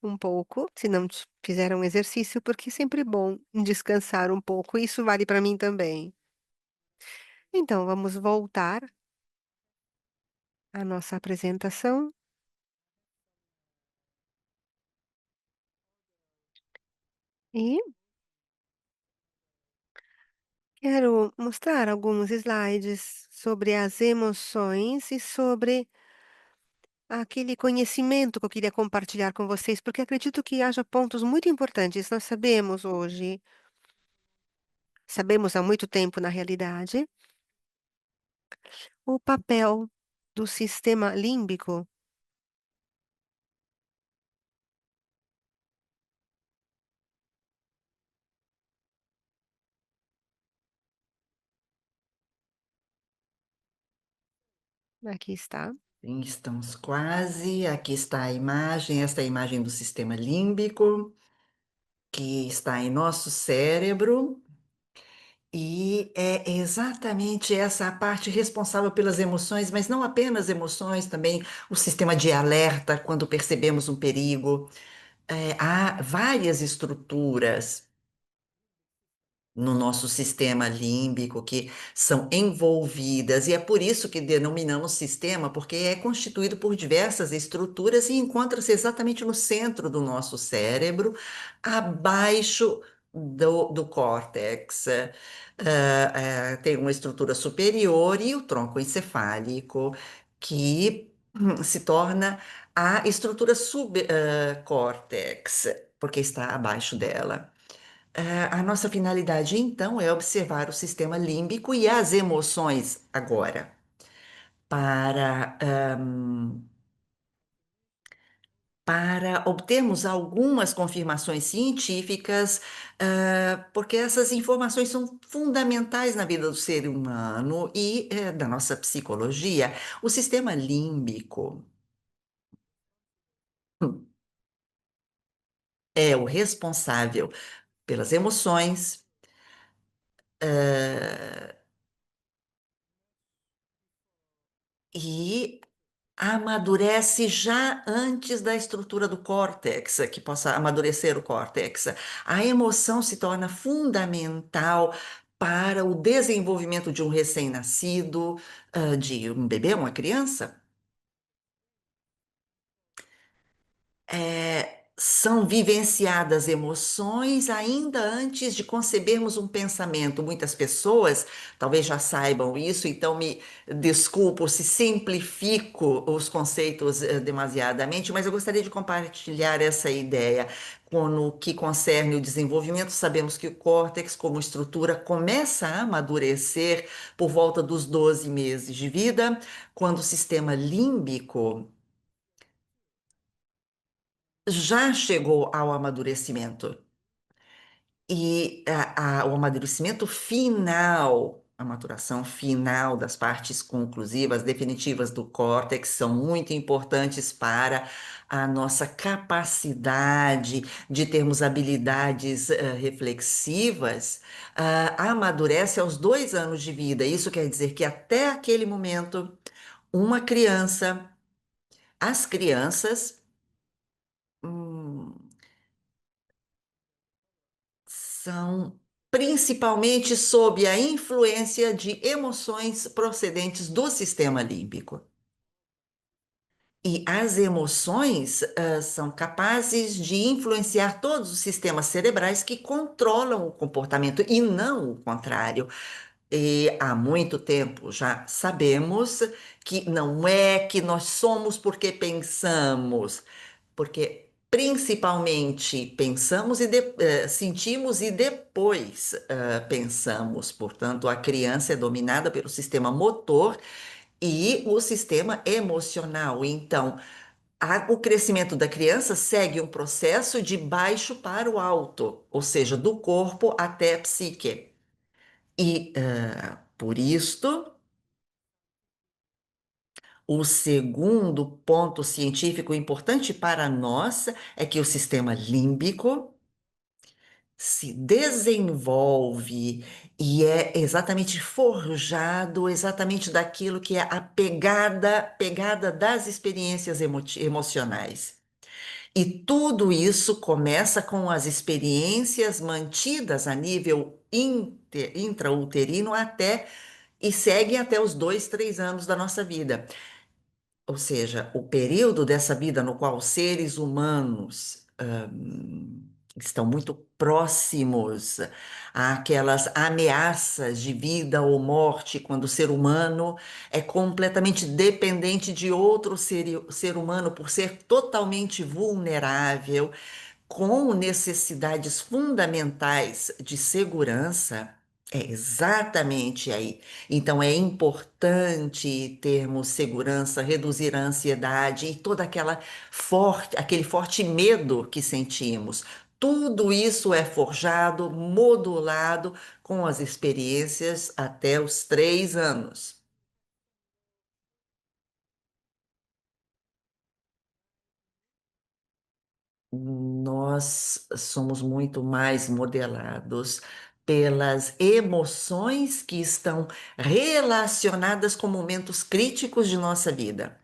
um pouco, se não fizeram exercício, porque é sempre bom descansar um pouco. Isso vale para mim também. Então, vamos voltar à nossa apresentação e quero mostrar alguns slides sobre as emoções e sobre aquele conhecimento que eu queria compartilhar com vocês, porque acredito que haja pontos muito importantes. Nós sabemos hoje, sabemos há muito tempo, na realidade, o papel do sistema límbico. Aqui está. Sim, estamos quase. Aqui está a imagem, esta é a imagem do sistema límbico, que está em nosso cérebro. E é exatamente essa a parte responsável pelas emoções, mas não apenas emoções, também o sistema de alerta quando percebemos um perigo. Há várias estruturas no nosso sistema límbico que são envolvidas, e é por isso que denominamos sistema, porque é constituído por diversas estruturas e encontra-se exatamente no centro do nosso cérebro, abaixo do córtex. Tem uma estrutura superior e o tronco encefálico, que se torna a estrutura subcórtex, porque está abaixo dela. A nossa finalidade, então, é observar o sistema límbico e as emoções agora, para, para obtermos algumas confirmações científicas, porque essas informações são fundamentais na vida do ser humano e, da nossa psicologia. O sistema límbico é o responsável pelas emoções, eh, e amadurece já antes da estrutura do córtex, que possa amadurecer o córtex. A emoção se torna fundamental para o desenvolvimento de um recém-nascido, de um bebê, uma criança. São vivenciadas emoções ainda antes de concebermos um pensamento. Muitas pessoas talvez já saibam isso, então me desculpo se simplifico os conceitos demasiadamente, mas eu gostaria de compartilhar essa ideia. No que concerne o desenvolvimento, sabemos que o córtex, como estrutura, começa a amadurecer por volta dos 12 meses de vida, quando o sistema límbico já chegou ao amadurecimento. E o amadurecimento final, a maturação final das partes conclusivas, definitivas do córtex, são muito importantes para a nossa capacidade de termos habilidades reflexivas, amadurece aos 2 anos de vida. Isso quer dizer que até aquele momento, uma criança, as crianças. hum, São principalmente sob a influência de emoções procedentes do sistema límbico. E as emoções, são capazes de influenciar todos os sistemas cerebrais que controlam o comportamento e não o contrário. E há muito tempo já sabemos que não é que nós somos porque pensamos, porque principalmente pensamos e sentimos e depois pensamos. Portanto, a criança é dominada pelo sistema motor e o sistema emocional. Então, o crescimento da criança segue um processo de baixo para o alto, ou seja, do corpo até a psique. E por isto, O segundo ponto científico importante para nós é que o sistema límbico se desenvolve e é exatamente forjado exatamente daquilo que é a pegada das experiências emocionais. E tudo isso começa com as experiências mantidas a nível intrauterino até e seguem até os 2, 3 anos da nossa vida. Ou seja, o período dessa vida no qual os seres humanos estão muito próximos àquelas ameaças de vida ou morte, quando o ser humano é completamente dependente de outro ser humano por ser totalmente vulnerável com necessidades fundamentais de segurança, é exatamente aí. Então, é importante termos segurança, reduzir a ansiedade e toda aquele forte medo que sentimos. Tudo isso é forjado, modulado com as experiências até os 3 anos. Nós somos muito mais modelados pelas emoções que estão relacionadas com momentos críticos de nossa vida.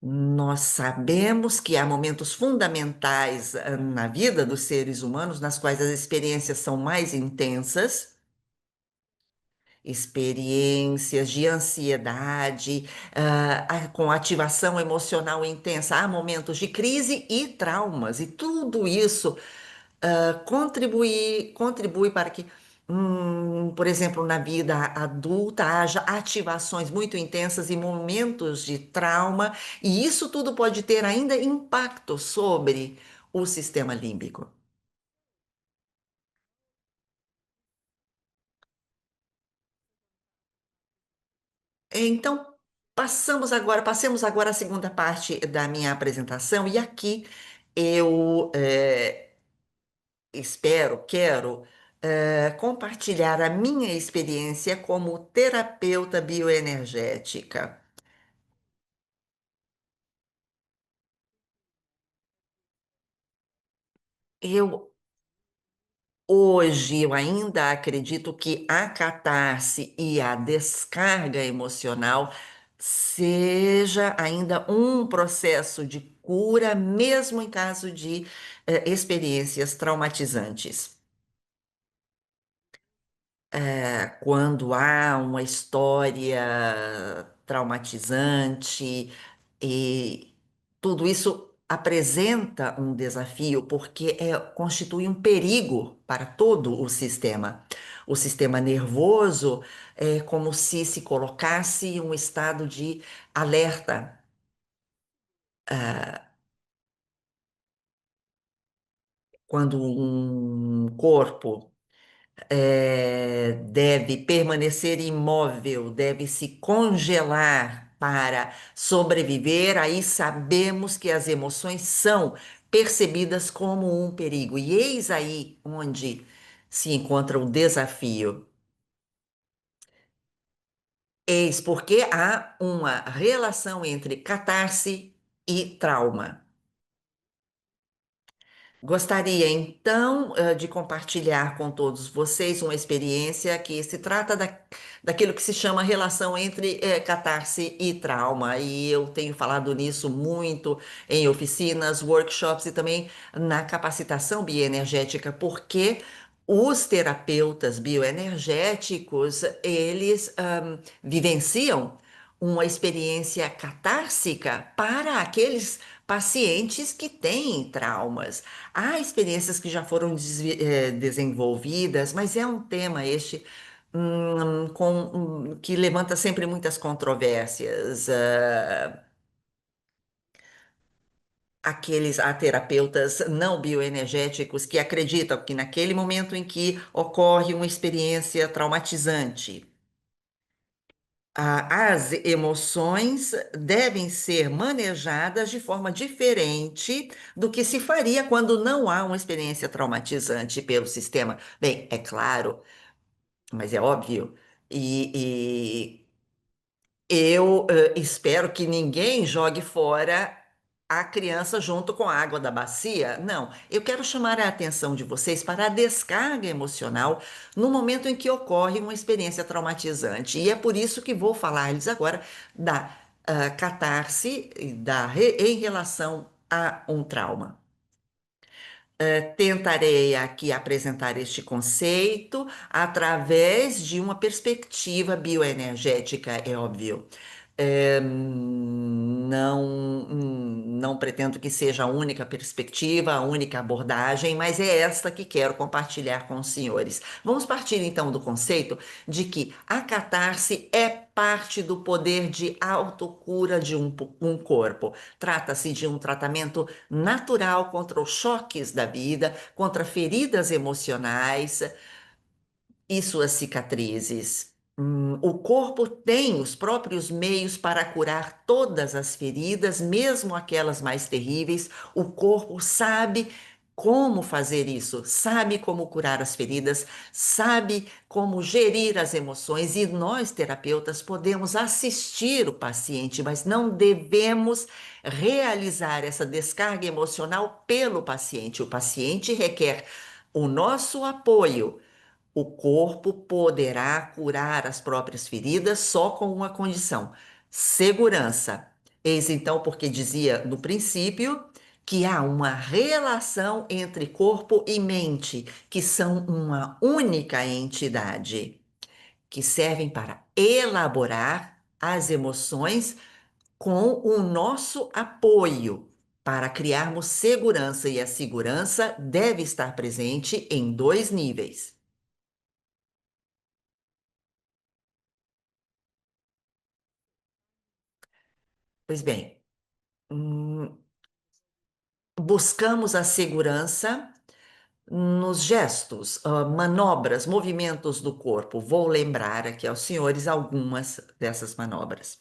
Nós sabemos que há momentos fundamentais, na vida dos seres humanos, nas quais as experiências são mais intensas, experiências de ansiedade, com ativação emocional intensa. Há momentos de crise e traumas, e tudo isso contribui para que, por exemplo, na vida adulta, haja ativações muito intensas e momentos de trauma, e isso tudo pode ter ainda impacto sobre o sistema límbico. Então, passemos agora à segunda parte da minha apresentação, e aqui eu quero compartilhar a minha experiência como terapeuta bioenergética. Eu Hoje eu ainda acredito que a catarse e a descarga emocional seja ainda um processo de cura, mesmo em caso de experiências traumatizantes. Quando há uma história traumatizante e tudo isso apresenta um desafio porque constitui um perigo para todo o sistema. O sistema nervoso é como se colocasse em um estado de alerta. Quando um corpo deve permanecer imóvel, deve se congelar para sobreviver, aí sabemos que as emoções são percebidas como um perigo. E eis aí onde se encontra o desafio. Eis porque há uma relação entre catarse e trauma. Gostaria então de compartilhar com todos vocês uma experiência que se trata daquilo que se chama relação entre catarse e trauma. E eu tenho falado nisso muito em oficinas, workshops e também na capacitação bioenergética, porque os terapeutas bioenergéticos, eles vivenciam uma experiência catársica para aqueles pacientes que têm traumas. Há experiências que já foram desenvolvidas, mas é um tema este que levanta sempre muitas controvérsias. Há terapeutas não bioenergéticos que acreditam que naquele momento em que ocorre uma experiência traumatizante, as emoções devem ser manejadas de forma diferente do que se faria quando não há uma experiência traumatizante pelo sistema. Bem, é claro, mas é óbvio, e Eu espero que ninguém jogue fora a criança junto com a água da bacia. Não, eu quero chamar a atenção de vocês para a descarga emocional no momento em que ocorre uma experiência traumatizante. E é por isso que vou falar-lhes agora da catarse em relação a um trauma. Tentarei aqui apresentar este conceito através de uma perspectiva bioenergética, é óbvio. Não pretendo que seja a única perspectiva, a única abordagem, mas é esta que quero compartilhar com os senhores. Vamos partir então do conceito de que a catarse é parte do poder de autocura de um corpo. Trata-se de um tratamento natural contra os choques da vida, contra feridas emocionais e suas cicatrizes. O corpo tem os próprios meios para curar todas as feridas, mesmo aquelas mais terríveis. O corpo sabe como fazer isso, sabe como curar as feridas, sabe como gerir as emoções, e nós, terapeutas, podemos assistir o paciente, mas não devemos realizar essa descarga emocional pelo paciente. O paciente requer o nosso apoio. O corpo poderá curar as próprias feridas só com uma condição: segurança. Eis então porque dizia no princípio que há uma relação entre corpo e mente, que são uma única entidade, que servem para elaborar as emoções com o nosso apoio, para criarmos segurança, e a segurança deve estar presente em dois níveis. Pois bem, buscamos a segurança nos gestos, manobras, movimentos do corpo. Vou lembrar aqui aos senhores algumas dessas manobras.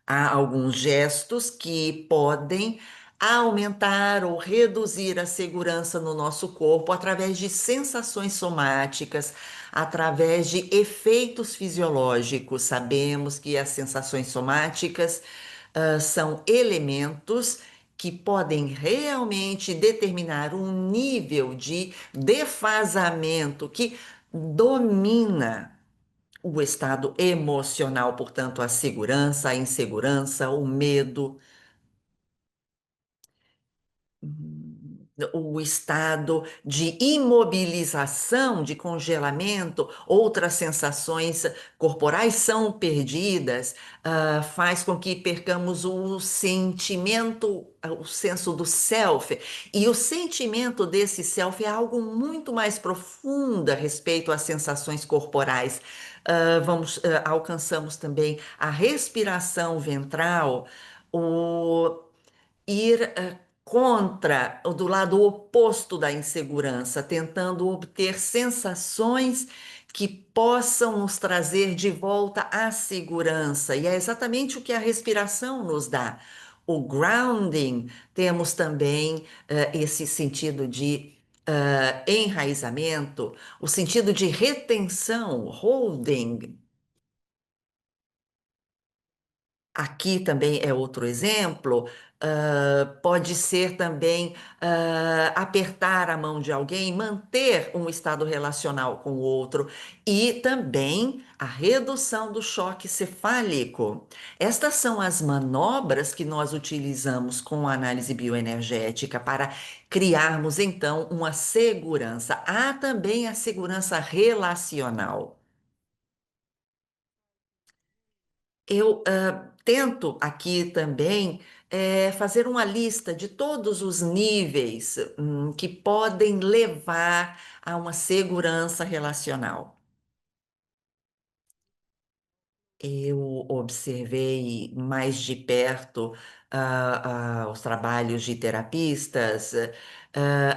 Há alguns gestos que podem aumentar ou reduzir a segurança no nosso corpo através de sensações somáticas, através de efeitos fisiológicos. Sabemos que as sensações somáticas, são elementos que podem realmente determinar um nível de defasamento que domina o estado emocional, portanto, a segurança, a insegurança, o medo, o estado de imobilização, de congelamento, outras sensações corporais são perdidas, faz com que percamos o sentimento, o senso do self. E o sentimento desse self é algo muito mais profundo a respeito às sensações corporais. Alcançamos também a respiração ventral, o ir contra, ou do lado oposto da insegurança, tentando obter sensações que possam nos trazer de volta à segurança. E é exatamente o que a respiração nos dá. O grounding, temos também esse sentido de enraizamento, o sentido de retenção, holding. Aqui também é outro exemplo. Pode ser também apertar a mão de alguém, manter um estado relacional com o outro, e também a redução do choque cefálico. Estas são as manobras que nós utilizamos com a análise bioenergética para criarmos então uma segurança. Há também a segurança relacional. Eu tento aqui também fazer uma lista de todos os níveis que podem levar a uma segurança relacional. Eu observei mais de perto os trabalhos de terapistas,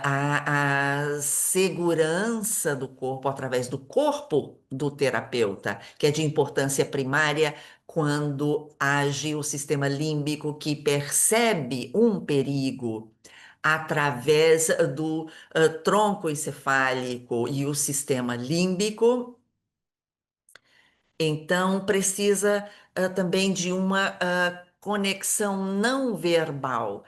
a segurança do corpo através do corpo do terapeuta, que é de importância primária quando age o sistema límbico, que percebe um perigo através do tronco encefálico, e o sistema límbico Então, precisa também de uma conexão não verbal.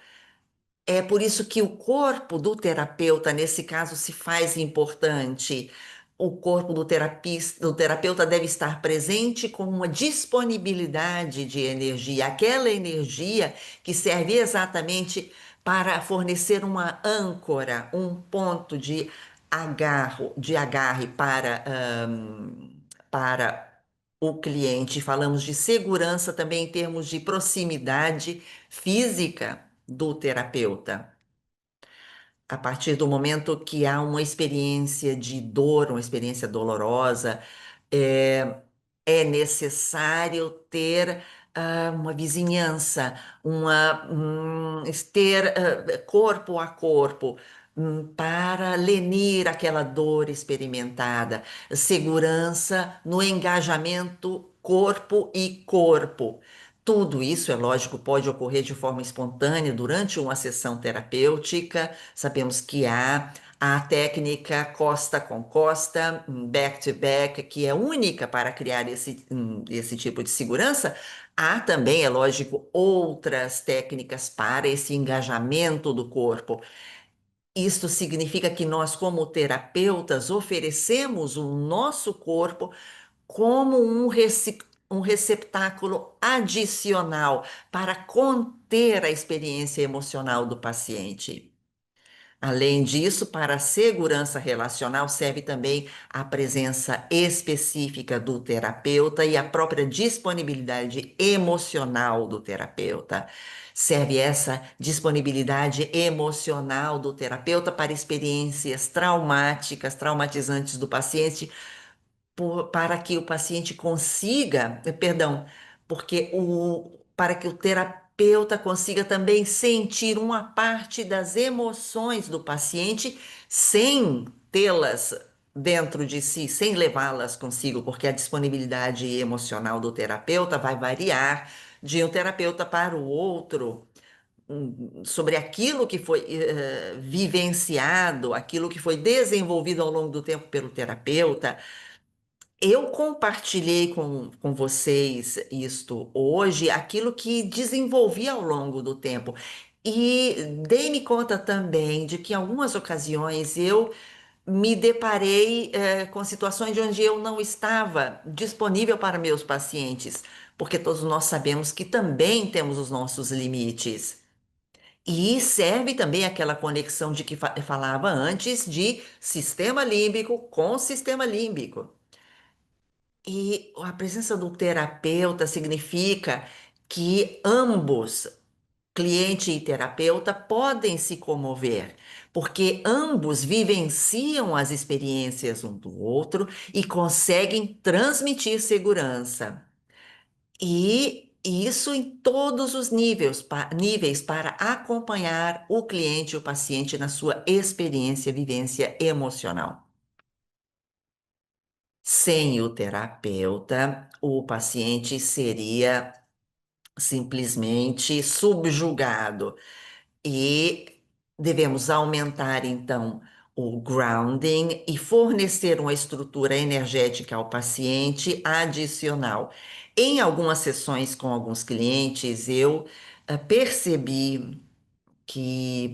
É por isso que o corpo do terapeuta, nesse caso, se faz importante. O corpo do terapeuta deve estar presente com uma disponibilidade de energia, aquela energia que serve exatamente para fornecer uma âncora, um ponto de agarre para o cliente. Falamos de segurança também em termos de proximidade física do terapeuta. A partir do momento que há uma experiência de dor, uma experiência dolorosa, é, é necessário ter uma vizinhança, ter corpo a corpo, para lenir aquela dor experimentada, segurança no engajamento corpo e corpo. Tudo isso, é lógico, pode ocorrer de forma espontânea durante uma sessão terapêutica. Sabemos que há a técnica costa com costa, back to back, que é única para criar esse tipo de segurança. Há também, é lógico, outras técnicas para esse engajamento do corpo. Isto significa que nós, como terapeutas, oferecemos o nosso corpo como um receptáculo adicional para conter a experiência emocional do paciente. Além disso, para a segurança relacional, serve também a presença específica do terapeuta e a própria disponibilidade emocional do terapeuta. Serve essa disponibilidade emocional do terapeuta para experiências traumáticas, traumatizantes do paciente, para que o paciente consiga, perdão, para que o terapeuta consiga também sentir uma parte das emoções do paciente sem tê-las dentro de si, sem levá-las consigo, porque a disponibilidade emocional do terapeuta vai variar de um terapeuta para o outro. Sobre aquilo que foi vivenciado, aquilo que foi desenvolvido ao longo do tempo pelo terapeuta. Eu compartilhei com vocês isto hoje, aquilo que desenvolvi ao longo do tempo. E dei-me conta também de que em algumas ocasiões eu me deparei com situações onde eu não estava disponível para meus pacientes, porque todos nós sabemos que também temos os nossos limites. E serve também aquela conexão de que falava antes de sistema límbico com sistema límbico. E a presença do terapeuta significa que ambos, cliente e terapeuta, podem se comover, porque ambos vivenciam as experiências um do outro e conseguem transmitir segurança. E isso em todos os níveis para acompanhar o cliente, o paciente na sua experiência, vivência emocional. Sem o terapeuta, o paciente seria simplesmente subjugado e devemos aumentar então o grounding e fornecer uma estrutura energética ao paciente adicional. Em algumas sessões com alguns clientes, eu percebi que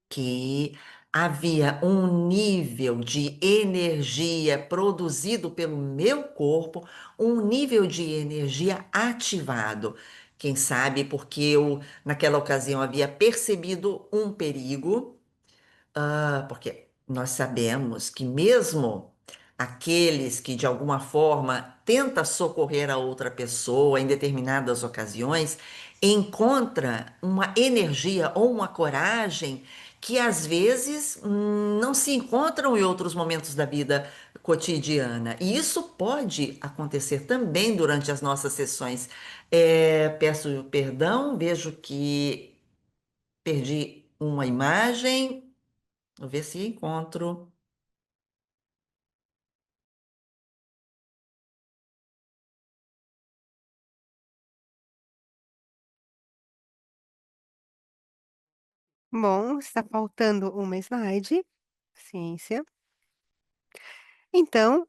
que havia um nível de energia produzido pelo meu corpo, um nível de energia ativado. Quem sabe porque eu, naquela ocasião, havia percebido um perigo. Porque nós sabemos que mesmo aqueles que de alguma forma tenta socorrer a outra pessoa em determinadas ocasiões, encontra uma energia ou uma coragem que às vezes não se encontram em outros momentos da vida cotidiana. E isso pode acontecer também durante as nossas sessões. Peço perdão, vejo que perdi uma imagem. Vou ver se encontro. Bom, está faltando uma slide. Ciência. Então,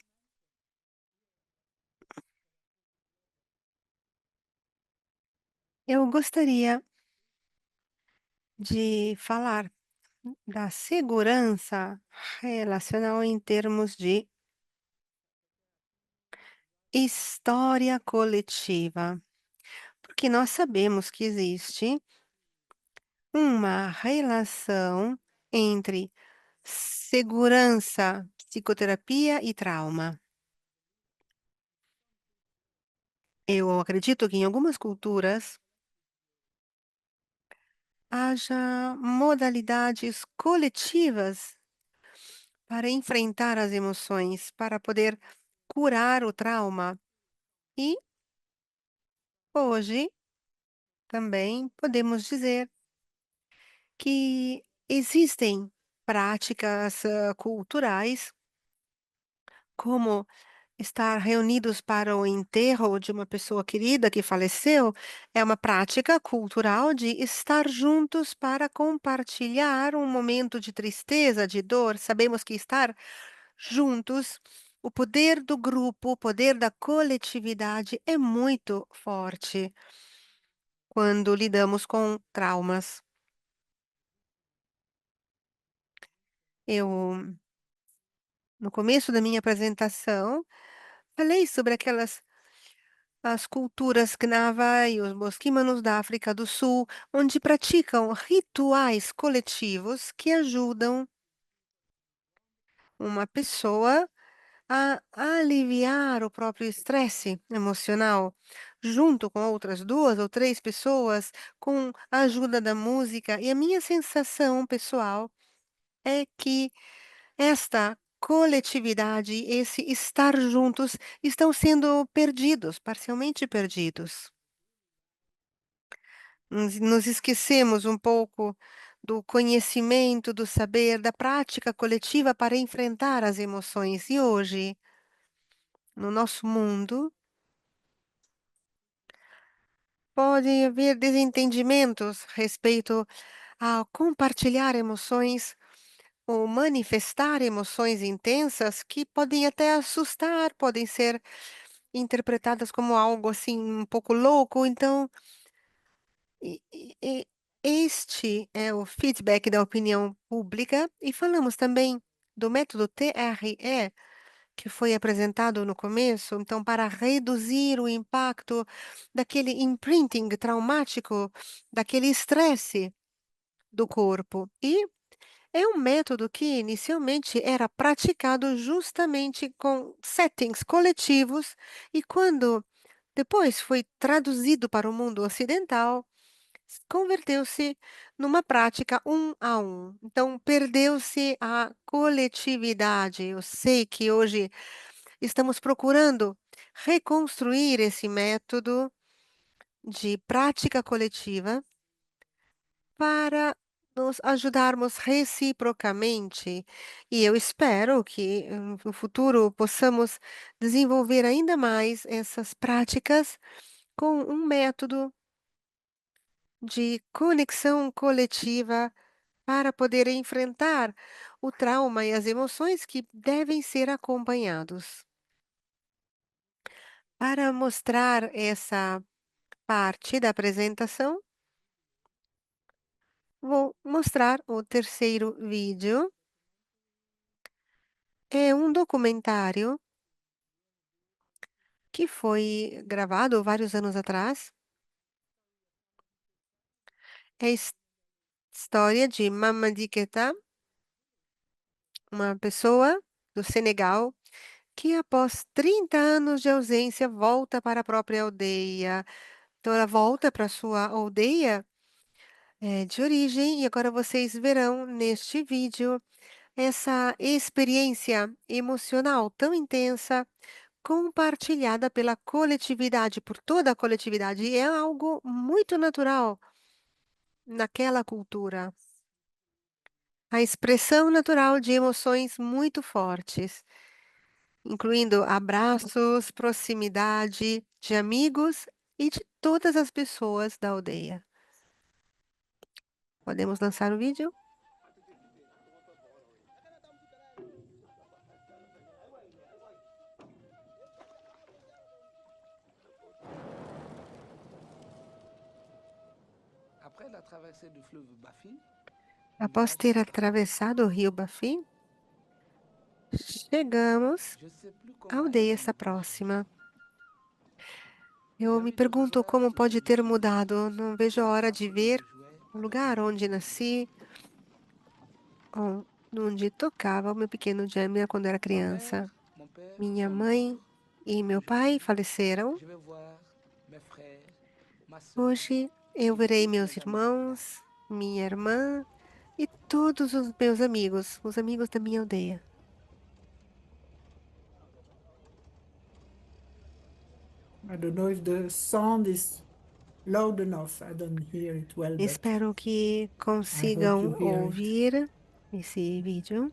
Eu gostaria de falar da segurança relacional em termos de história coletiva, porque nós sabemos que existe uma relação entre segurança, psicoterapia e trauma. Eu acredito que em algumas culturas haja modalidades coletivas para enfrentar as emoções, para poder curar o trauma. E hoje também podemos dizer que existem práticas culturais, como estar reunidos para o enterro de uma pessoa querida que faleceu, é uma prática cultural de estar juntos para compartilhar um momento de tristeza, de dor. Sabemos que estar juntos, o poder do grupo, o poder da coletividade é muito forte quando lidamos com traumas. Eu, no começo da minha apresentação, falei sobre aquelas as culturas Knava e os Bosquimanos da África do Sul, onde praticam rituais coletivos que ajudam uma pessoa a aliviar o próprio estresse emocional, junto com outras 2 ou 3 pessoas, com a ajuda da música. E a minha sensação pessoal é que esta coletividade, esse estar juntos, estão sendo perdidos, parcialmente perdidos. Nos esquecemos um pouco do conhecimento, do saber, da prática coletiva para enfrentar as emoções. E hoje, no nosso mundo, pode haver desentendimentos respeito a compartilhar emoções ou manifestar emoções intensas que podem até assustar, podem ser interpretadas como algo assim um pouco louco. Então, este é o feedback da opinião pública, e falamos também do método TRE, que foi apresentado no começo, então, para reduzir o impacto daquele imprinting traumático, daquele estresse do corpo. E é um método que inicialmente era praticado justamente com settings coletivos, e quando depois foi traduzido para o mundo ocidental, converteu-se numa prática um a um. Então, perdeu-se a coletividade. Eu sei que hoje estamos procurando reconstruir esse método de prática coletiva para nos ajudarmos reciprocamente. E eu espero que no futuro possamos desenvolver ainda mais essas práticas com um método de conexão coletiva para poder enfrentar o trauma e as emoções que devem ser acompanhados. Para mostrar essa parte da apresentação, vou mostrar o terceiro vídeo. É um documentário que foi gravado vários anos atrás. É a história de Mamadi Keita, uma pessoa do Senegal que, após 30 anos de ausência, volta para a própria aldeia. Então, ela volta para sua aldeia, de origem, e agora vocês verão neste vídeo essa experiência emocional tão intensa, compartilhada pela coletividade, por toda a coletividade. E é algo muito natural naquela cultura. A expressão natural de emoções muito fortes, incluindo abraços, proximidade de amigos e de todas as pessoas da aldeia. Podemos lançar o vídeo? Após ter atravessado o rio Bafim, chegamos à aldeia essa próxima. Eu me pergunto como pode ter mudado. Não vejo a hora de ver o lugar onde nasci, onde tocava o meu pequeno Jamia quando era criança. Minha mãe e meu pai faleceram. Hoje eu verei meus irmãos, minha irmã e todos os meus amigos, os amigos da minha aldeia. I don't know if the sound is loud enough. I don't hear it well, but Espero que I hope consigam you hear it. ouvir esse vídeo.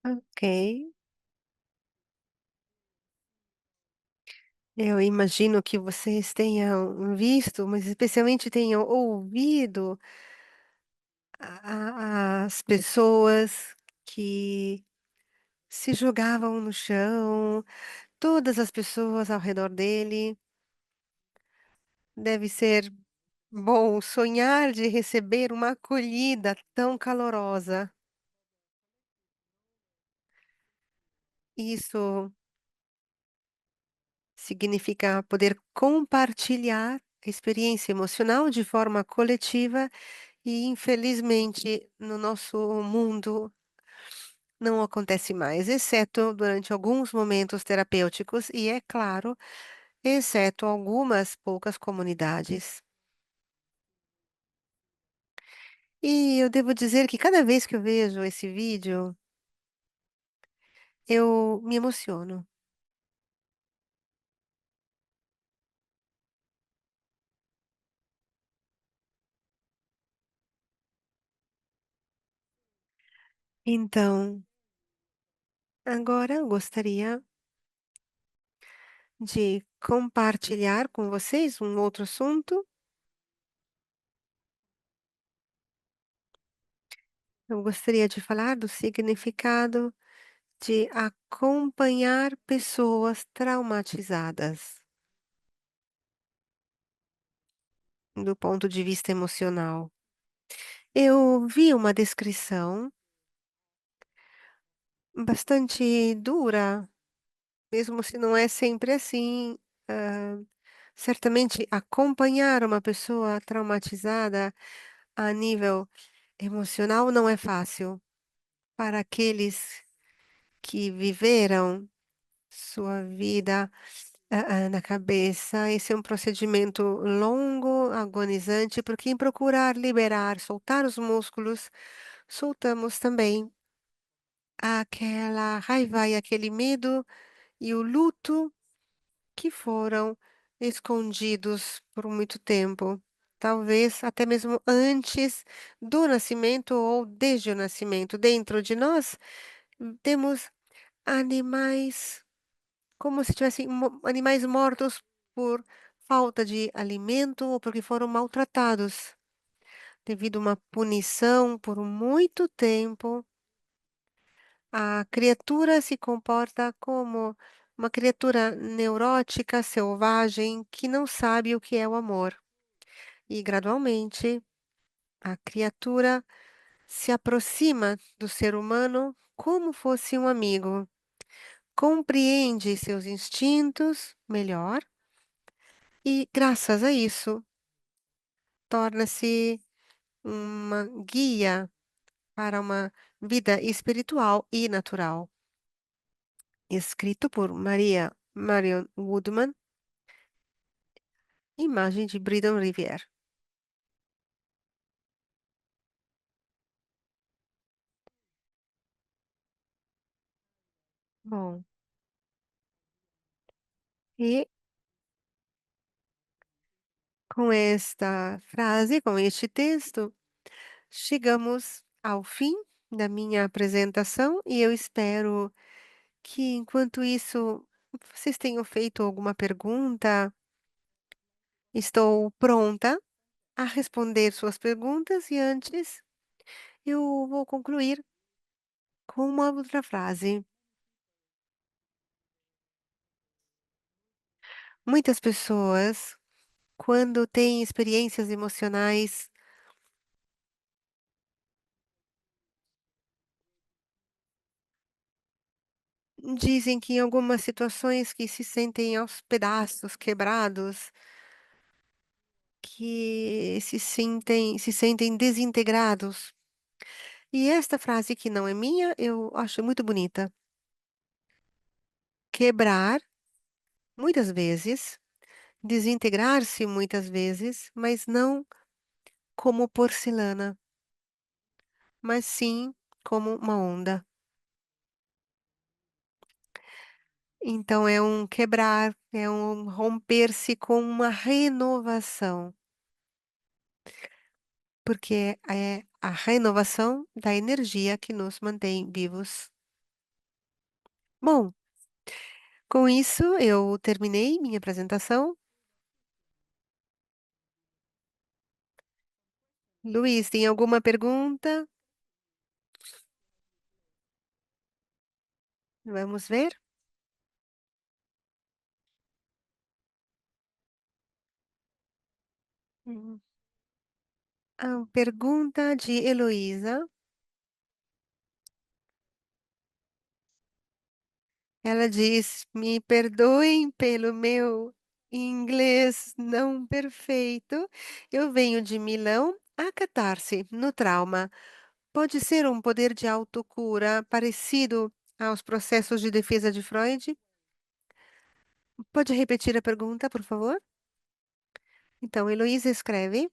Ok. Eu imagino que vocês tenham visto, mas especialmente tenham ouvido as pessoas que se jogavam no chão, todas as pessoas ao redor dele. Deve ser bom sonhar de receber uma acolhida tão calorosa. Isso significa poder compartilhar a experiência emocional de forma coletiva e, infelizmente, no nosso mundo não acontece mais, exceto durante alguns momentos terapêuticos e, é claro, exceto algumas poucas comunidades. E eu devo dizer que cada vez que eu vejo esse vídeo, eu me emociono. Então, agora eu gostaria de compartilhar com vocês um outro assunto. Eu gostaria de falar do significado de acompanhar pessoas traumatizadas, do ponto de vista emocional. Eu vi uma descrição bastante dura, mesmo se não é sempre assim. hã, Certamente acompanhar uma pessoa traumatizada a nível emocional não é fácil. Para aqueles que viveram sua vida, na cabeça, esse é um procedimento longo, agonizante, porque em procurar liberar, soltar os músculos, soltamos também aquela raiva e aquele medo e o luto que foram escondidos por muito tempo. Talvez até mesmo antes do nascimento ou desde o nascimento. Dentro de nós temos animais, como se tivessem animais mortos por falta de alimento ou porque foram maltratados, devido a uma punição por muito tempo. A criatura se comporta como uma criatura neurótica, selvagem, que não sabe o que é o amor. E gradualmente a criatura se aproxima do ser humano como fosse um amigo, compreende seus instintos melhor e, graças a isso, torna-se uma guia para uma vida espiritual e natural. Escrito por Maria Marion Woodman, imagem de Bridon Rivière. Bom, e com esta frase, com este texto, chegamos ao fim da minha apresentação e eu espero que, enquanto isso, vocês tenham feito alguma pergunta. Estou pronta a responder suas perguntas e antes eu vou concluir com uma outra frase. Muitas pessoas, quando têm experiências emocionais, dizem que em algumas situações que se sentem aos pedaços, quebrados, que se sentem desintegrados. E esta frase, que não é minha, eu acho muito bonita. Quebrar, muitas vezes, desintegrar-se muitas vezes, mas não como porcelana, mas sim como uma onda. Então é um quebrar, é um romper-se com uma renovação, porque é a renovação da energia que nos mantém vivos. Bom, com isso eu terminei minha apresentação. Luiz, tem alguma pergunta? Vamos ver. Hum. A pergunta de Heloísa. Ela diz: "Me perdoem pelo meu inglês não perfeito. Eu venho de Milão. A catarse no trauma pode ser um poder de autocura parecido aos processos de defesa de Freud?" Pode repetir a pergunta, por favor? Então, Heloísa escreve,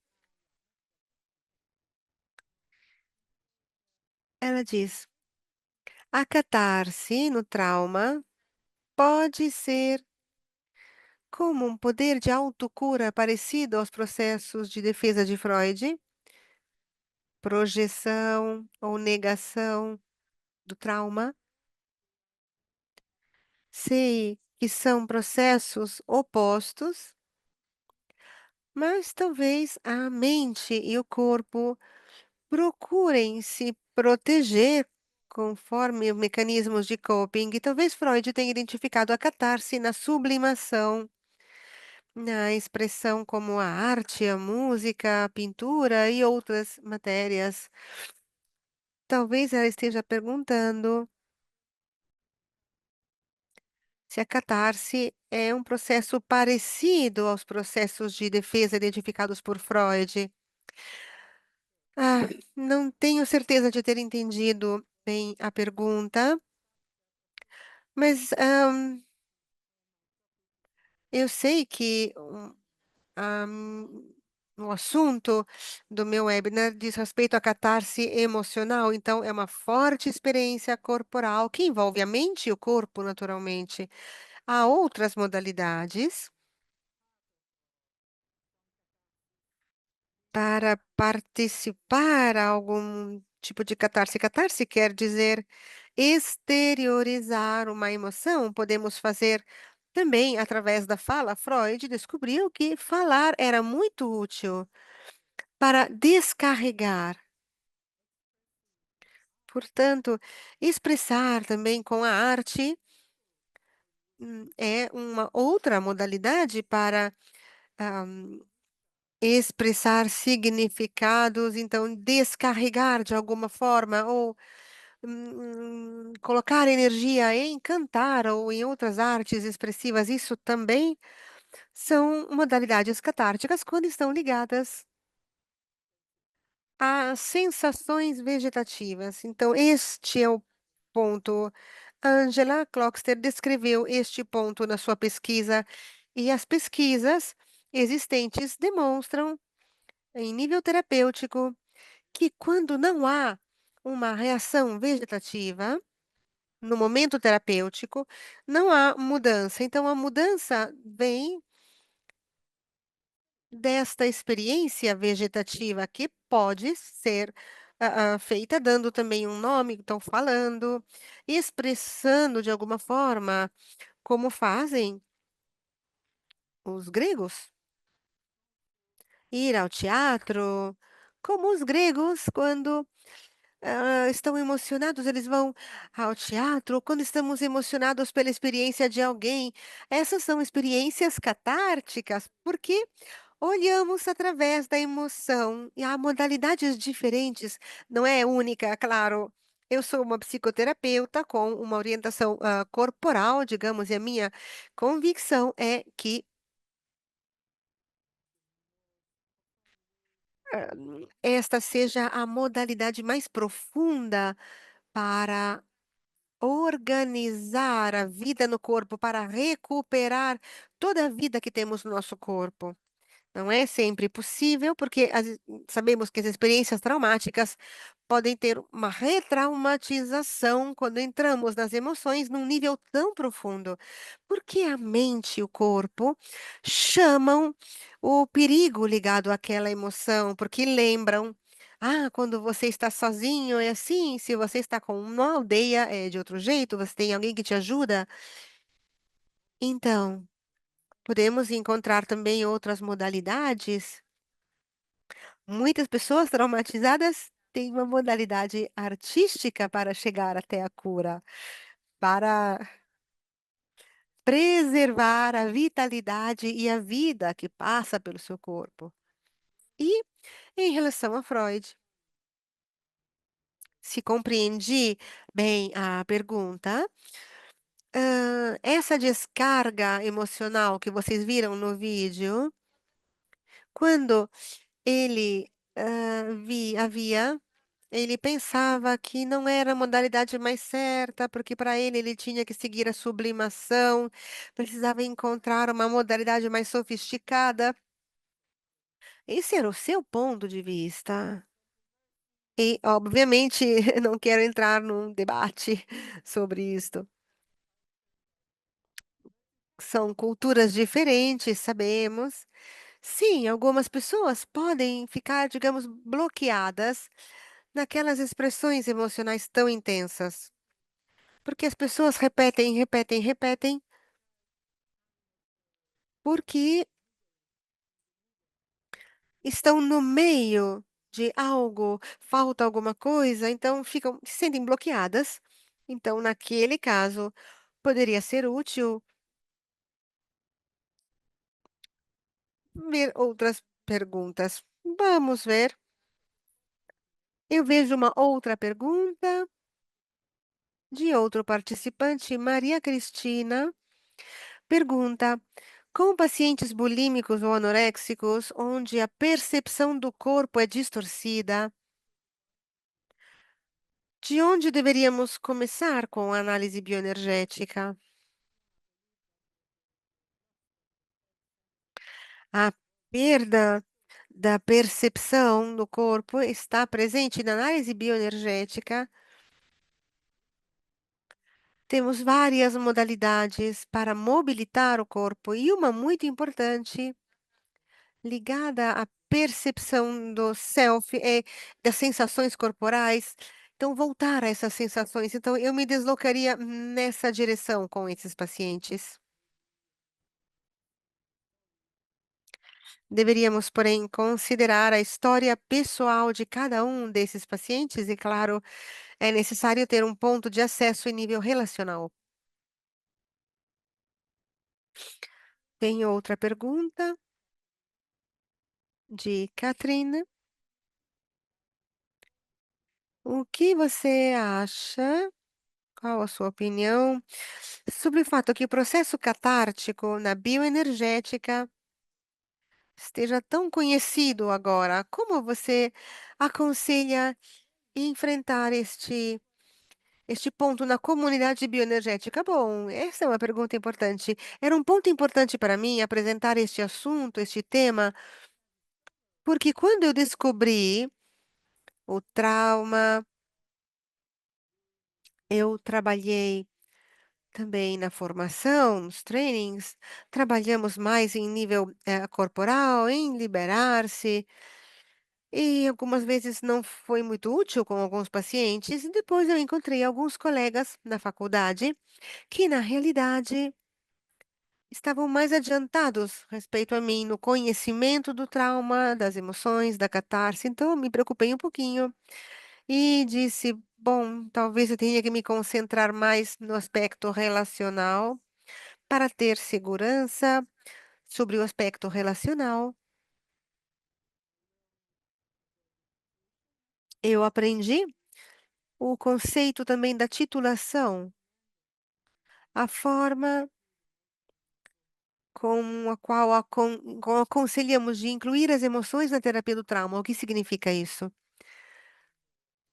ela diz: "A catarse no trauma pode ser como um poder de autocura parecido aos processos de defesa de Freud? Projeção ou negação do trauma. Sei que são processos opostos, mas talvez a mente e o corpo procurem se proteger conforme os mecanismos de coping. E talvez Freud tenha identificado a catarse na sublimação, na expressão como a arte, a música, a pintura e outras matérias. Talvez ela esteja perguntando se a catarse é um processo parecido aos processos de defesa identificados por Freud. Ah, não tenho certeza de ter entendido bem a pergunta, mas eu sei que o assunto do meu webinar diz respeito à catarse emocional, então é uma forte experiência corporal que envolve a mente e o corpo, naturalmente. Há outras modalidades para participar a algum tipo de catarse. Catarse quer dizer exteriorizar uma emoção. Podemos fazer também através da fala. Freud descobriu que falar era muito útil para descarregar. Portanto, expressar também com a arte é uma outra modalidade para ah, expressar significados, então descarregar de alguma forma ou colocar energia em cantar ou em outras artes expressivas. Isso também são modalidades catárticas quando estão ligadas a sensações vegetativas. Então, este é o ponto. Angela Klockster descreveu este ponto na sua pesquisa, e as pesquisas existentes demonstram, em nível terapêutico, que quando não há uma reação vegetativa, no momento terapêutico, não há mudança. Então, a mudança vem desta experiência vegetativa que pode ser feita dando também um nome, então falando, expressando de alguma forma, como fazem os gregos, ir ao teatro, como os gregos, quando estão emocionados, eles vão ao teatro, quando estamos emocionados pela experiência de alguém. Essas são experiências catárticas, porque olhamos através da emoção e há modalidades diferentes, não é única, claro. Eu sou uma psicoterapeuta com uma orientação corporal, digamos, e a minha convicção é que esta seja a modalidade mais profunda para organizar a vida no corpo, para recuperar toda a vida que temos no nosso corpo. Não é sempre possível, porque sabemos que as experiências traumáticas podem ter uma retraumatização quando entramos nas emoções num nível tão profundo, porque a mente e o corpo chamam o perigo ligado àquela emoção, porque lembram. Ah, quando você está sozinho é assim, se você está com uma aldeia é de outro jeito, você tem alguém que te ajuda. Então, podemos encontrar também outras modalidades. Muitas pessoas traumatizadas têm uma modalidade artística para chegar até a cura, para preservar a vitalidade e a vida que passa pelo seu corpo. E em relação a Freud, se compreendi bem a pergunta, essa descarga emocional que vocês viram no vídeo, quando ele havia. Ele pensava que não era a modalidade mais certa, porque para ele tinha que seguir a sublimação, precisava encontrar uma modalidade mais sofisticada. Esse era o seu ponto de vista. E, obviamente, não quero entrar num debate sobre isto. São culturas diferentes, sabemos. Sim, algumas pessoas podem ficar, digamos, bloqueadas naquelas expressões emocionais tão intensas. Porque as pessoas repetem, repetem, repetem, porque estão no meio. de algo, falta alguma coisa, então se sentem bloqueadas. Então, naquele caso, poderia ser útil ver outras perguntas. Vamos ver. Eu vejo uma outra pergunta de outro participante, Maria Cristina, pergunta: com pacientes bulímicos ou anoréxicos, onde a percepção do corpo é distorcida, de onde deveríamos começar com a análise bioenergética? A perda da percepção do corpo está presente na análise bioenergética. Temos várias modalidades para mobilitar o corpo e uma muito importante ligada à percepção do self, das sensações corporais. Então, voltar a essas sensações. Então, eu me deslocaria nessa direção com esses pacientes. Deveríamos, porém, considerar a história pessoal de cada um desses pacientes e, claro, é necessário ter um ponto de acesso em nível relacional. Tem outra pergunta de Katrina. O que você acha? Qual a sua opinião sobre o fato que o processo catártico na bioenergética esteja tão conhecido agora? Como você aconselha enfrentar este ponto na comunidade bioenergética? Bom, essa é uma pergunta importante. Era um ponto importante para mim apresentar este assunto, este tema, porque quando eu descobri o trauma, eu trabalhei também na formação, nos trainings, trabalhamos mais em nível, corporal, em liberar-se, e algumas vezes não foi muito útil com alguns pacientes, e depois eu encontrei alguns colegas na faculdade que, na realidade, estavam mais adiantados respeito a mim no conhecimento do trauma, das emoções, da catarse, então eu me preocupei um pouquinho e disse: "Bom, talvez eu tenha que me concentrar mais no aspecto relacional para ter segurança sobre o aspecto relacional". Eu aprendi o conceito também da titulação, a forma com a qual aconselhamos de incluir as emoções na terapia do trauma. O que significa isso?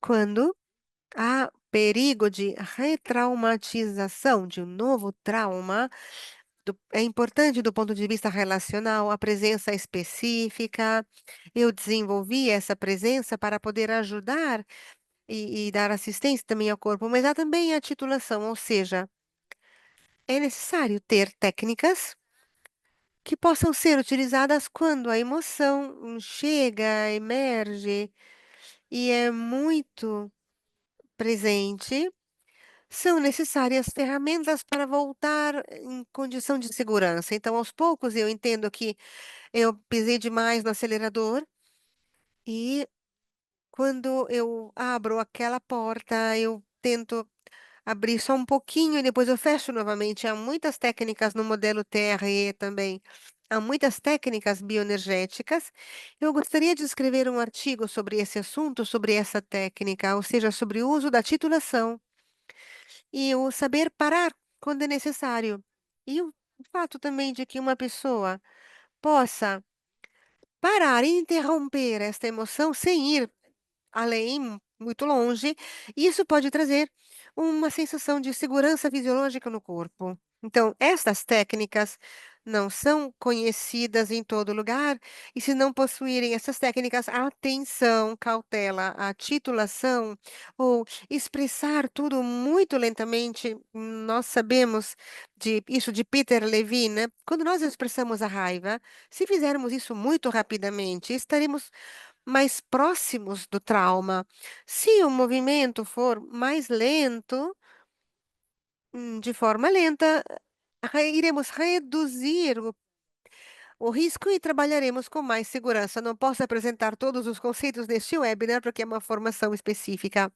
Quando há perigo de retraumatização de um novo trauma, é importante do ponto de vista relacional a presença específica. Eu desenvolvi essa presença para poder ajudar e dar assistência também ao corpo, mas há também a titulação, ou seja, é necessário ter técnicas que possam ser utilizadas quando a emoção chega, emerge e é muito presente. São necessárias ferramentas para voltar em condição de segurança. Então, aos poucos, eu entendo que eu pisei demais no acelerador e quando eu abro aquela porta, eu tento abrir só um pouquinho e depois eu fecho novamente. Há muitas técnicas no modelo TRE também. Há muitas técnicas bioenergéticas. Eu gostaria de escrever um artigo sobre esse assunto, sobre essa técnica, ou seja, sobre o uso da titulação e o saber parar quando é necessário. E o fato também de que uma pessoa possa parar e interromper esta emoção sem ir além, muito longe, isso pode trazer uma sensação de segurança fisiológica no corpo. Então, estas técnicas não são conhecidas em todo lugar, e se não possuírem essas técnicas, atenção, cautela, a titulação ou expressar tudo muito lentamente. Nós sabemos isso de Peter Levine, né? Quando nós expressamos a raiva, se fizermos isso muito rapidamente, estaremos mais próximos do trauma. Se o movimento for mais lento, de forma lenta, iremos reduzir o risco e trabalharemos com mais segurança. Não posso apresentar todos os conceitos neste webinar porque é uma formação específica.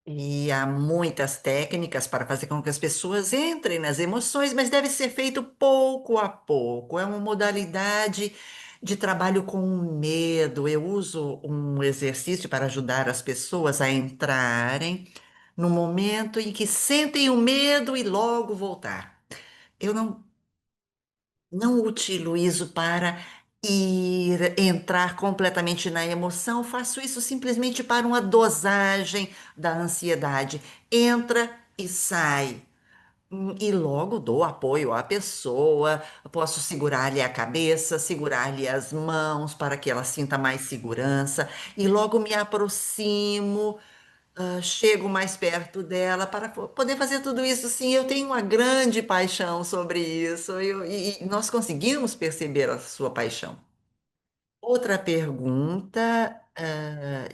E há muitas técnicas para fazer com que as pessoas entrem nas emoções, mas deve ser feito pouco a pouco. É uma modalidade de trabalho com o medo. Eu uso um exercício para ajudar as pessoas a entrarem no momento em que sentem o medo e logo voltar. Eu não utilizo para entrar completamente na emoção, faço isso simplesmente para uma dosagem da ansiedade. Entra e sai. E logo dou apoio à pessoa, posso segurar-lhe a cabeça, segurar-lhe as mãos para que ela sinta mais segurança, e logo me aproximo, chego mais perto dela para poder fazer tudo isso. Sim, eu tenho uma grande paixão sobre isso, e nós conseguimos perceber a sua paixão. Outra pergunta,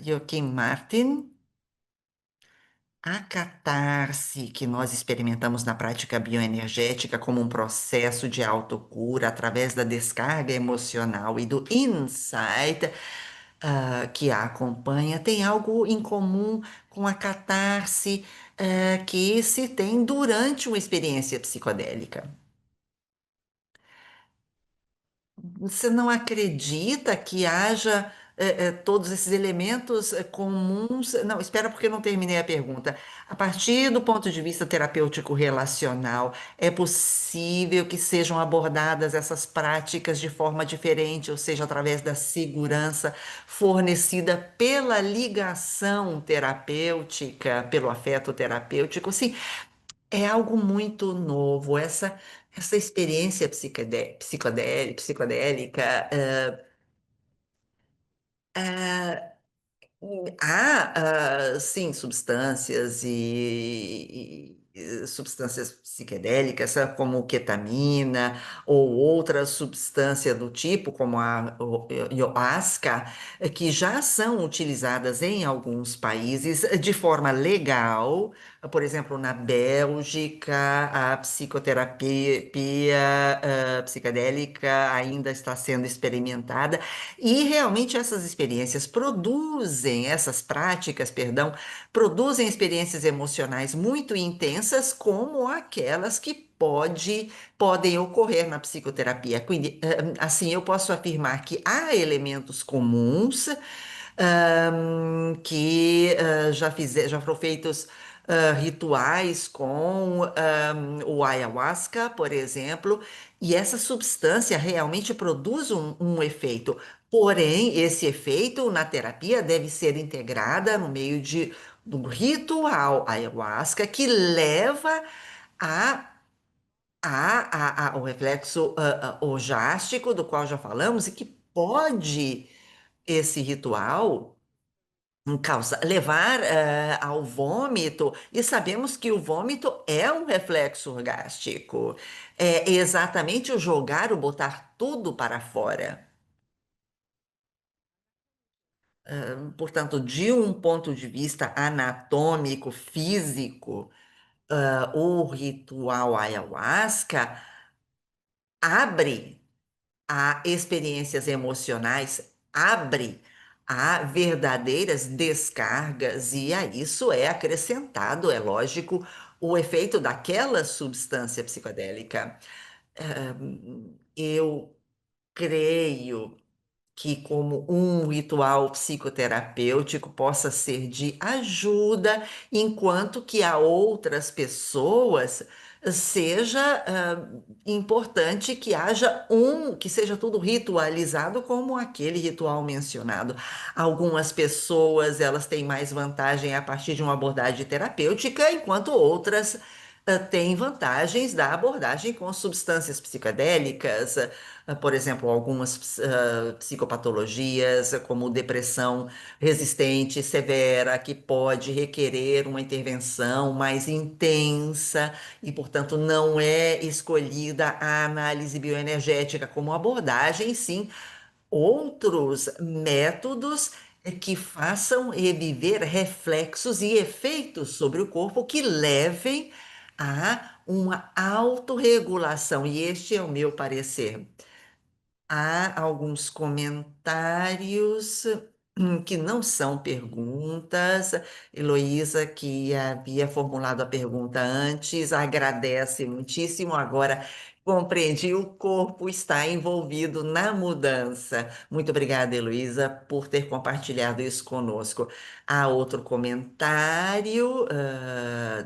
Joaquim Martin. A catarse que nós experimentamos na prática bioenergética como um processo de autocura através da descarga emocional e do insight, que a acompanha, tem algo em comum com a catarse, que se tem durante uma experiência psicodélica. Você não acredita que haja todos esses elementos comuns? Não, espera, porque eu não terminei a pergunta. A partir do ponto de vista terapêutico relacional, é possível que sejam abordadas essas práticas de forma diferente, ou seja, através da segurança fornecida pela ligação terapêutica, pelo afeto terapêutico? Sim, é algo muito novo. Essa experiência psicodélica, ah, há, sim, substâncias e substâncias psiquedélicas, como ketamina ou outra substância do tipo, como a ayahuasca, que já são utilizadas em alguns países de forma legal. Por exemplo, na Bélgica, a psicoterapia psicodélica ainda está sendo experimentada. E realmente essas experiências produzem, essas práticas, perdão, produzem experiências emocionais muito intensas, como aquelas que podem ocorrer na psicoterapia. Quindi, assim, eu posso afirmar que há elementos comuns, que já foram feitos rituais com o ayahuasca, por exemplo, e essa substância realmente produz um efeito. Porém, esse efeito na terapia deve ser integrada no meio do ritual ayahuasca que leva a, ao reflexo orgástico, do qual já falamos, e que pode esse ritual levar ao vômito, e sabemos que o vômito é um reflexo orgástico. É exatamente o jogar, o botar tudo para fora. Portanto, de um ponto de vista anatômico, físico, o ritual ayahuasca abre a experiências emocionais, abre a verdadeiras descargas, e a isso é acrescentado, é lógico, o efeito daquela substância psicodélica. Eu creio que como um ritual psicoterapêutico possa ser de ajuda, enquanto que a outras pessoas seja importante que haja que seja tudo ritualizado como aquele ritual mencionado. Algumas pessoas elas têm mais vantagem a partir de uma abordagem terapêutica, enquanto outras têm vantagens da abordagem com substâncias psicodélicas. Por exemplo, algumas psicopatologias, como depressão resistente severa, que pode requerer uma intervenção mais intensa e, portanto, não é escolhida a análise bioenergética como abordagem, sim outros métodos que façam reviver reflexos e efeitos sobre o corpo que levem a uma autorregulação, e este é o meu parecer. Há alguns comentários que não são perguntas. Heloísa, que havia formulado a pergunta antes, agradece muitíssimo. Agora compreendi, o corpo está envolvido na mudança. Muito obrigada, Heloísa, por ter compartilhado isso conosco. Há outro comentário,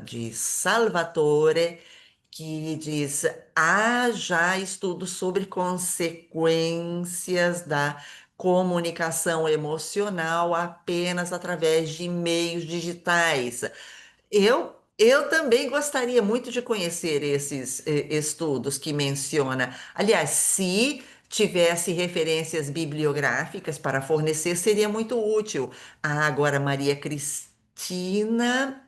de Salvatore, que diz: há já estudos sobre consequências da comunicação emocional apenas através de meios digitais. Eu também gostaria muito de conhecer esses estudos que menciona. Aliás, se tivesse referências bibliográficas para fornecer, seria muito útil. Agora, Maria Cristina,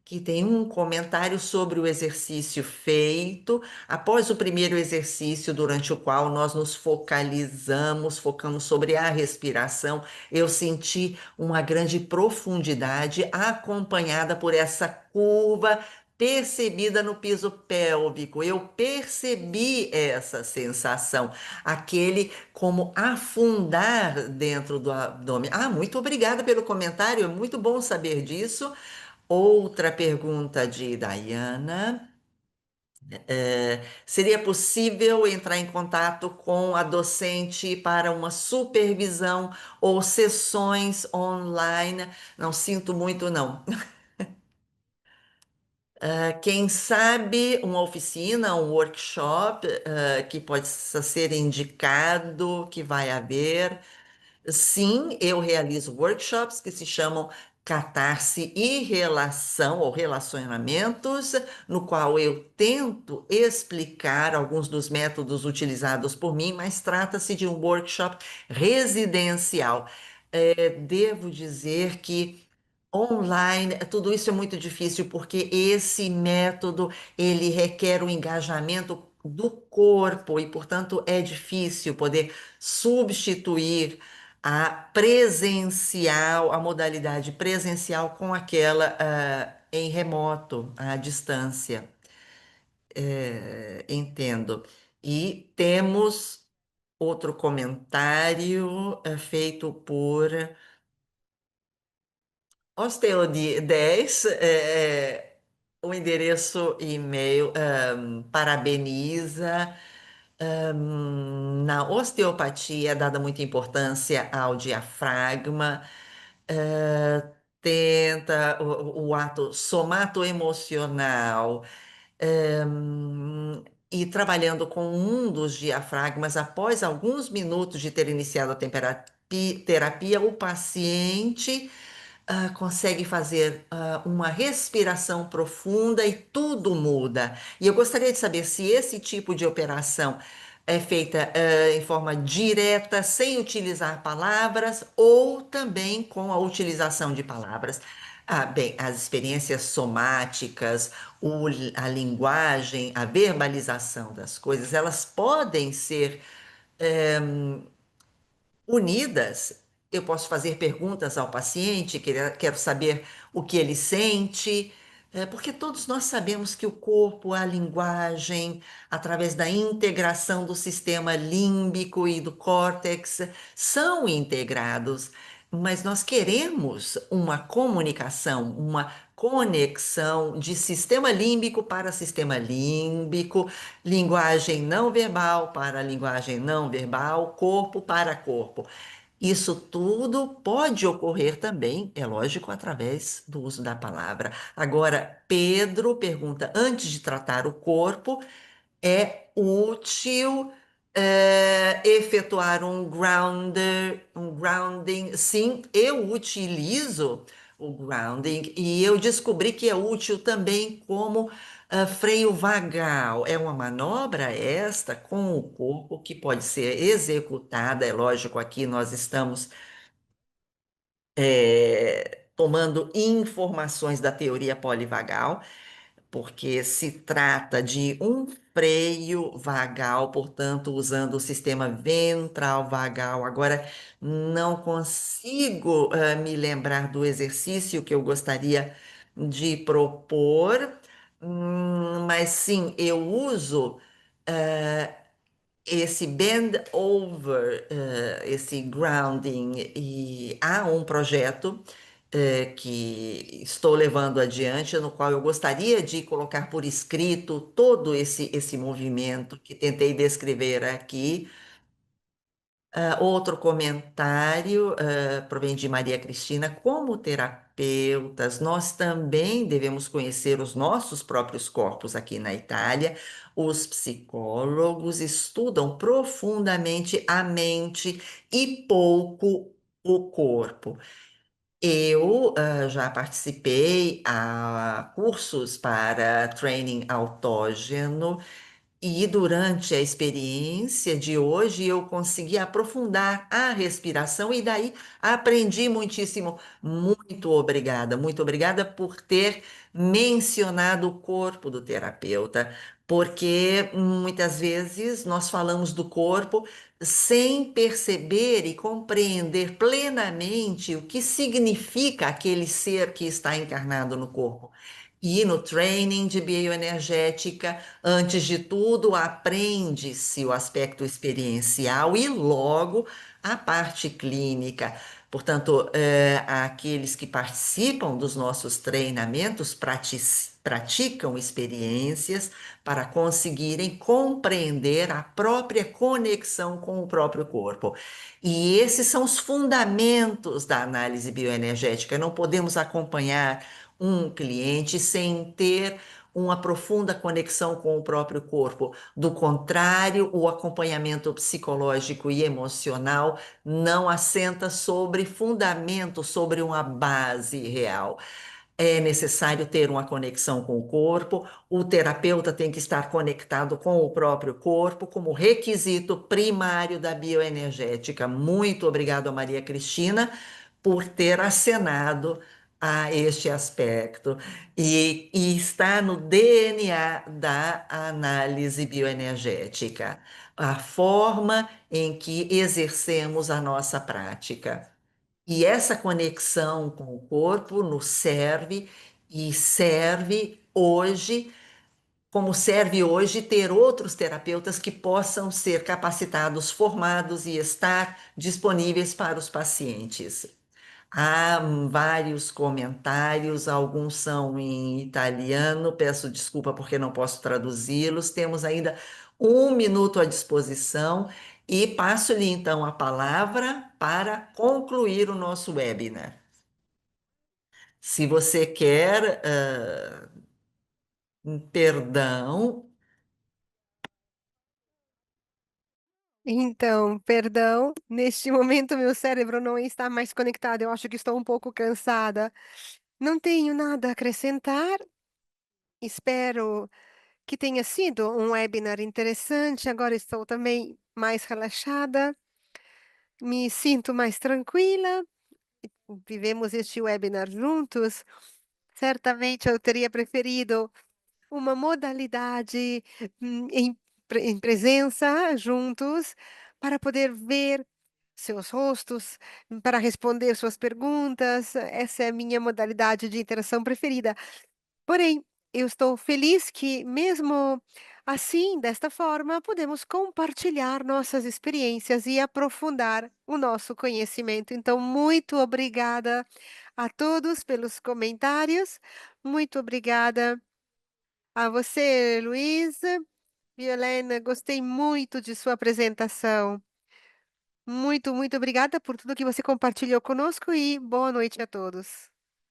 que tem um comentário sobre o exercício feito. Após o primeiro exercício, durante o qual nós nos focamos sobre a respiração, eu senti uma grande profundidade acompanhada por essa curva percebida no piso pélvico. Eu percebi essa sensação, aquele como afundar dentro do abdômen. Muito obrigada pelo comentário, é muito bom saber disso. Outra pergunta de Diana. Seria possível entrar em contato com a docente para uma supervisão ou sessões online? Não sinto muito, não. Quem sabe uma oficina, um workshop, que pode ser indicado, que vai haver. Sim, eu realizo workshops que se chamam Catarse e Relação ou Relacionamentos, no qual eu tento explicar alguns dos métodos utilizados por mim, mas trata-se de um workshop residencial. Devo dizer que online, tudo isso é muito difícil porque esse método ele requer o engajamento do corpo e, portanto, é difícil poder substituir a presencial, a modalidade presencial com aquela em remoto, à distância. Entendo. E temos outro comentário feito por Osteodi 10, o endereço e-mail parabeniza. Na osteopatia é dada muita importância ao diafragma, eh, tenta o ato somatoemocional, e trabalhando com um dos diafragmas, após alguns minutos de ter iniciado a terapia, o paciente consegue fazer uma respiração profunda e tudo muda. E eu gostaria de saber se esse tipo de operação é feita em forma direta, sem utilizar palavras, ou também com a utilização de palavras. Bem, as experiências somáticas, a linguagem, a verbalização das coisas, elas podem ser unidas. Eu posso fazer perguntas ao paciente, quero saber o que ele sente, porque todos nós sabemos que o corpo, a linguagem, através da integração do sistema límbico e do córtex, são integrados, mas nós queremos uma comunicação, uma conexão de sistema límbico para sistema límbico, linguagem não verbal para linguagem não verbal, corpo para corpo. Isso tudo pode ocorrer também, é lógico, através do uso da palavra. Agora, Pedro pergunta: antes de tratar o corpo, é útil efetuar um grounding? Sim, eu utilizo o grounding e eu descobri que é útil também como freio vagal. É uma manobra esta com o corpo que pode ser executada. É lógico, aqui nós estamos tomando informações da teoria polivagal, porque se trata de um freio vagal, portanto, usando o sistema ventral vagal. Agora, não consigo me lembrar do exercício que eu gostaria de propor, Mas sim, eu uso eh, esse bend over, esse grounding, e há um projeto que estou levando adiante, no qual eu gostaria de colocar por escrito todo esse movimento que tentei descrever aqui. Outro comentário, provém de Maria Cristina. Como terapeutas, nós também devemos conhecer os nossos próprios corpos aqui na Itália. Os psicólogos estudam profundamente a mente e pouco o corpo. Eu já participei a cursos para training autógeno e durante a experiência de hoje eu consegui aprofundar a respiração e daí aprendi muitíssimo. Muito obrigada por ter mencionado o corpo do terapeuta, porque muitas vezes nós falamos do corpo sem perceber e compreender plenamente o que significa aquele ser que está encarnado no corpo. E no training de bioenergética, antes de tudo, aprende-se o aspecto experiencial e logo a parte clínica. Portanto, aqueles que participam dos nossos treinamentos praticam experiências para conseguirem compreender a própria conexão com o próprio corpo. E esses são os fundamentos da análise bioenergética. Não podemos acompanhar um cliente sem ter uma profunda conexão com o próprio corpo. Do contrário, o acompanhamento psicológico e emocional não assenta sobre fundamento, sobre uma base real. É necessário ter uma conexão com o corpo, o terapeuta tem que estar conectado com o próprio corpo, como requisito primário da bioenergética. Muito obrigado a Maria Cristina por ter acenado a este aspecto. E está no DNA da análise bioenergética, a forma em que exercemos a nossa prática. E essa conexão com o corpo nos serve e serve hoje, como serve hoje ter outros terapeutas que possam ser capacitados, formados e estar disponíveis para os pacientes. Há vários comentários, alguns são em italiano, peço desculpa porque não posso traduzi-los. Temos ainda 1 minuto à disposição e passo-lhe então a palavra para concluir o nosso webinar. Se você quer, perdão. Então, perdão, neste momento meu cérebro não está mais conectado, eu acho que estou um pouco cansada. Não tenho nada a acrescentar. Espero que tenha sido um webinar interessante. Agora estou também mais relaxada, me sinto mais tranquila. Vivemos este webinar juntos. Certamente eu teria preferido uma modalidade em presença, juntos, para poder ver seus rostos, para responder suas perguntas. Essa é a minha modalidade de interação preferida. Porém, eu estou feliz que, mesmo assim, desta forma, podemos compartilhar nossas experiências e aprofundar o nosso conhecimento. Então, muito obrigada a todos pelos comentários. Muito obrigada a você, Luiz. Violena, gostei muito de sua apresentação. Muito, muito obrigada por tudo que você compartilhou conosco e boa noite a todos.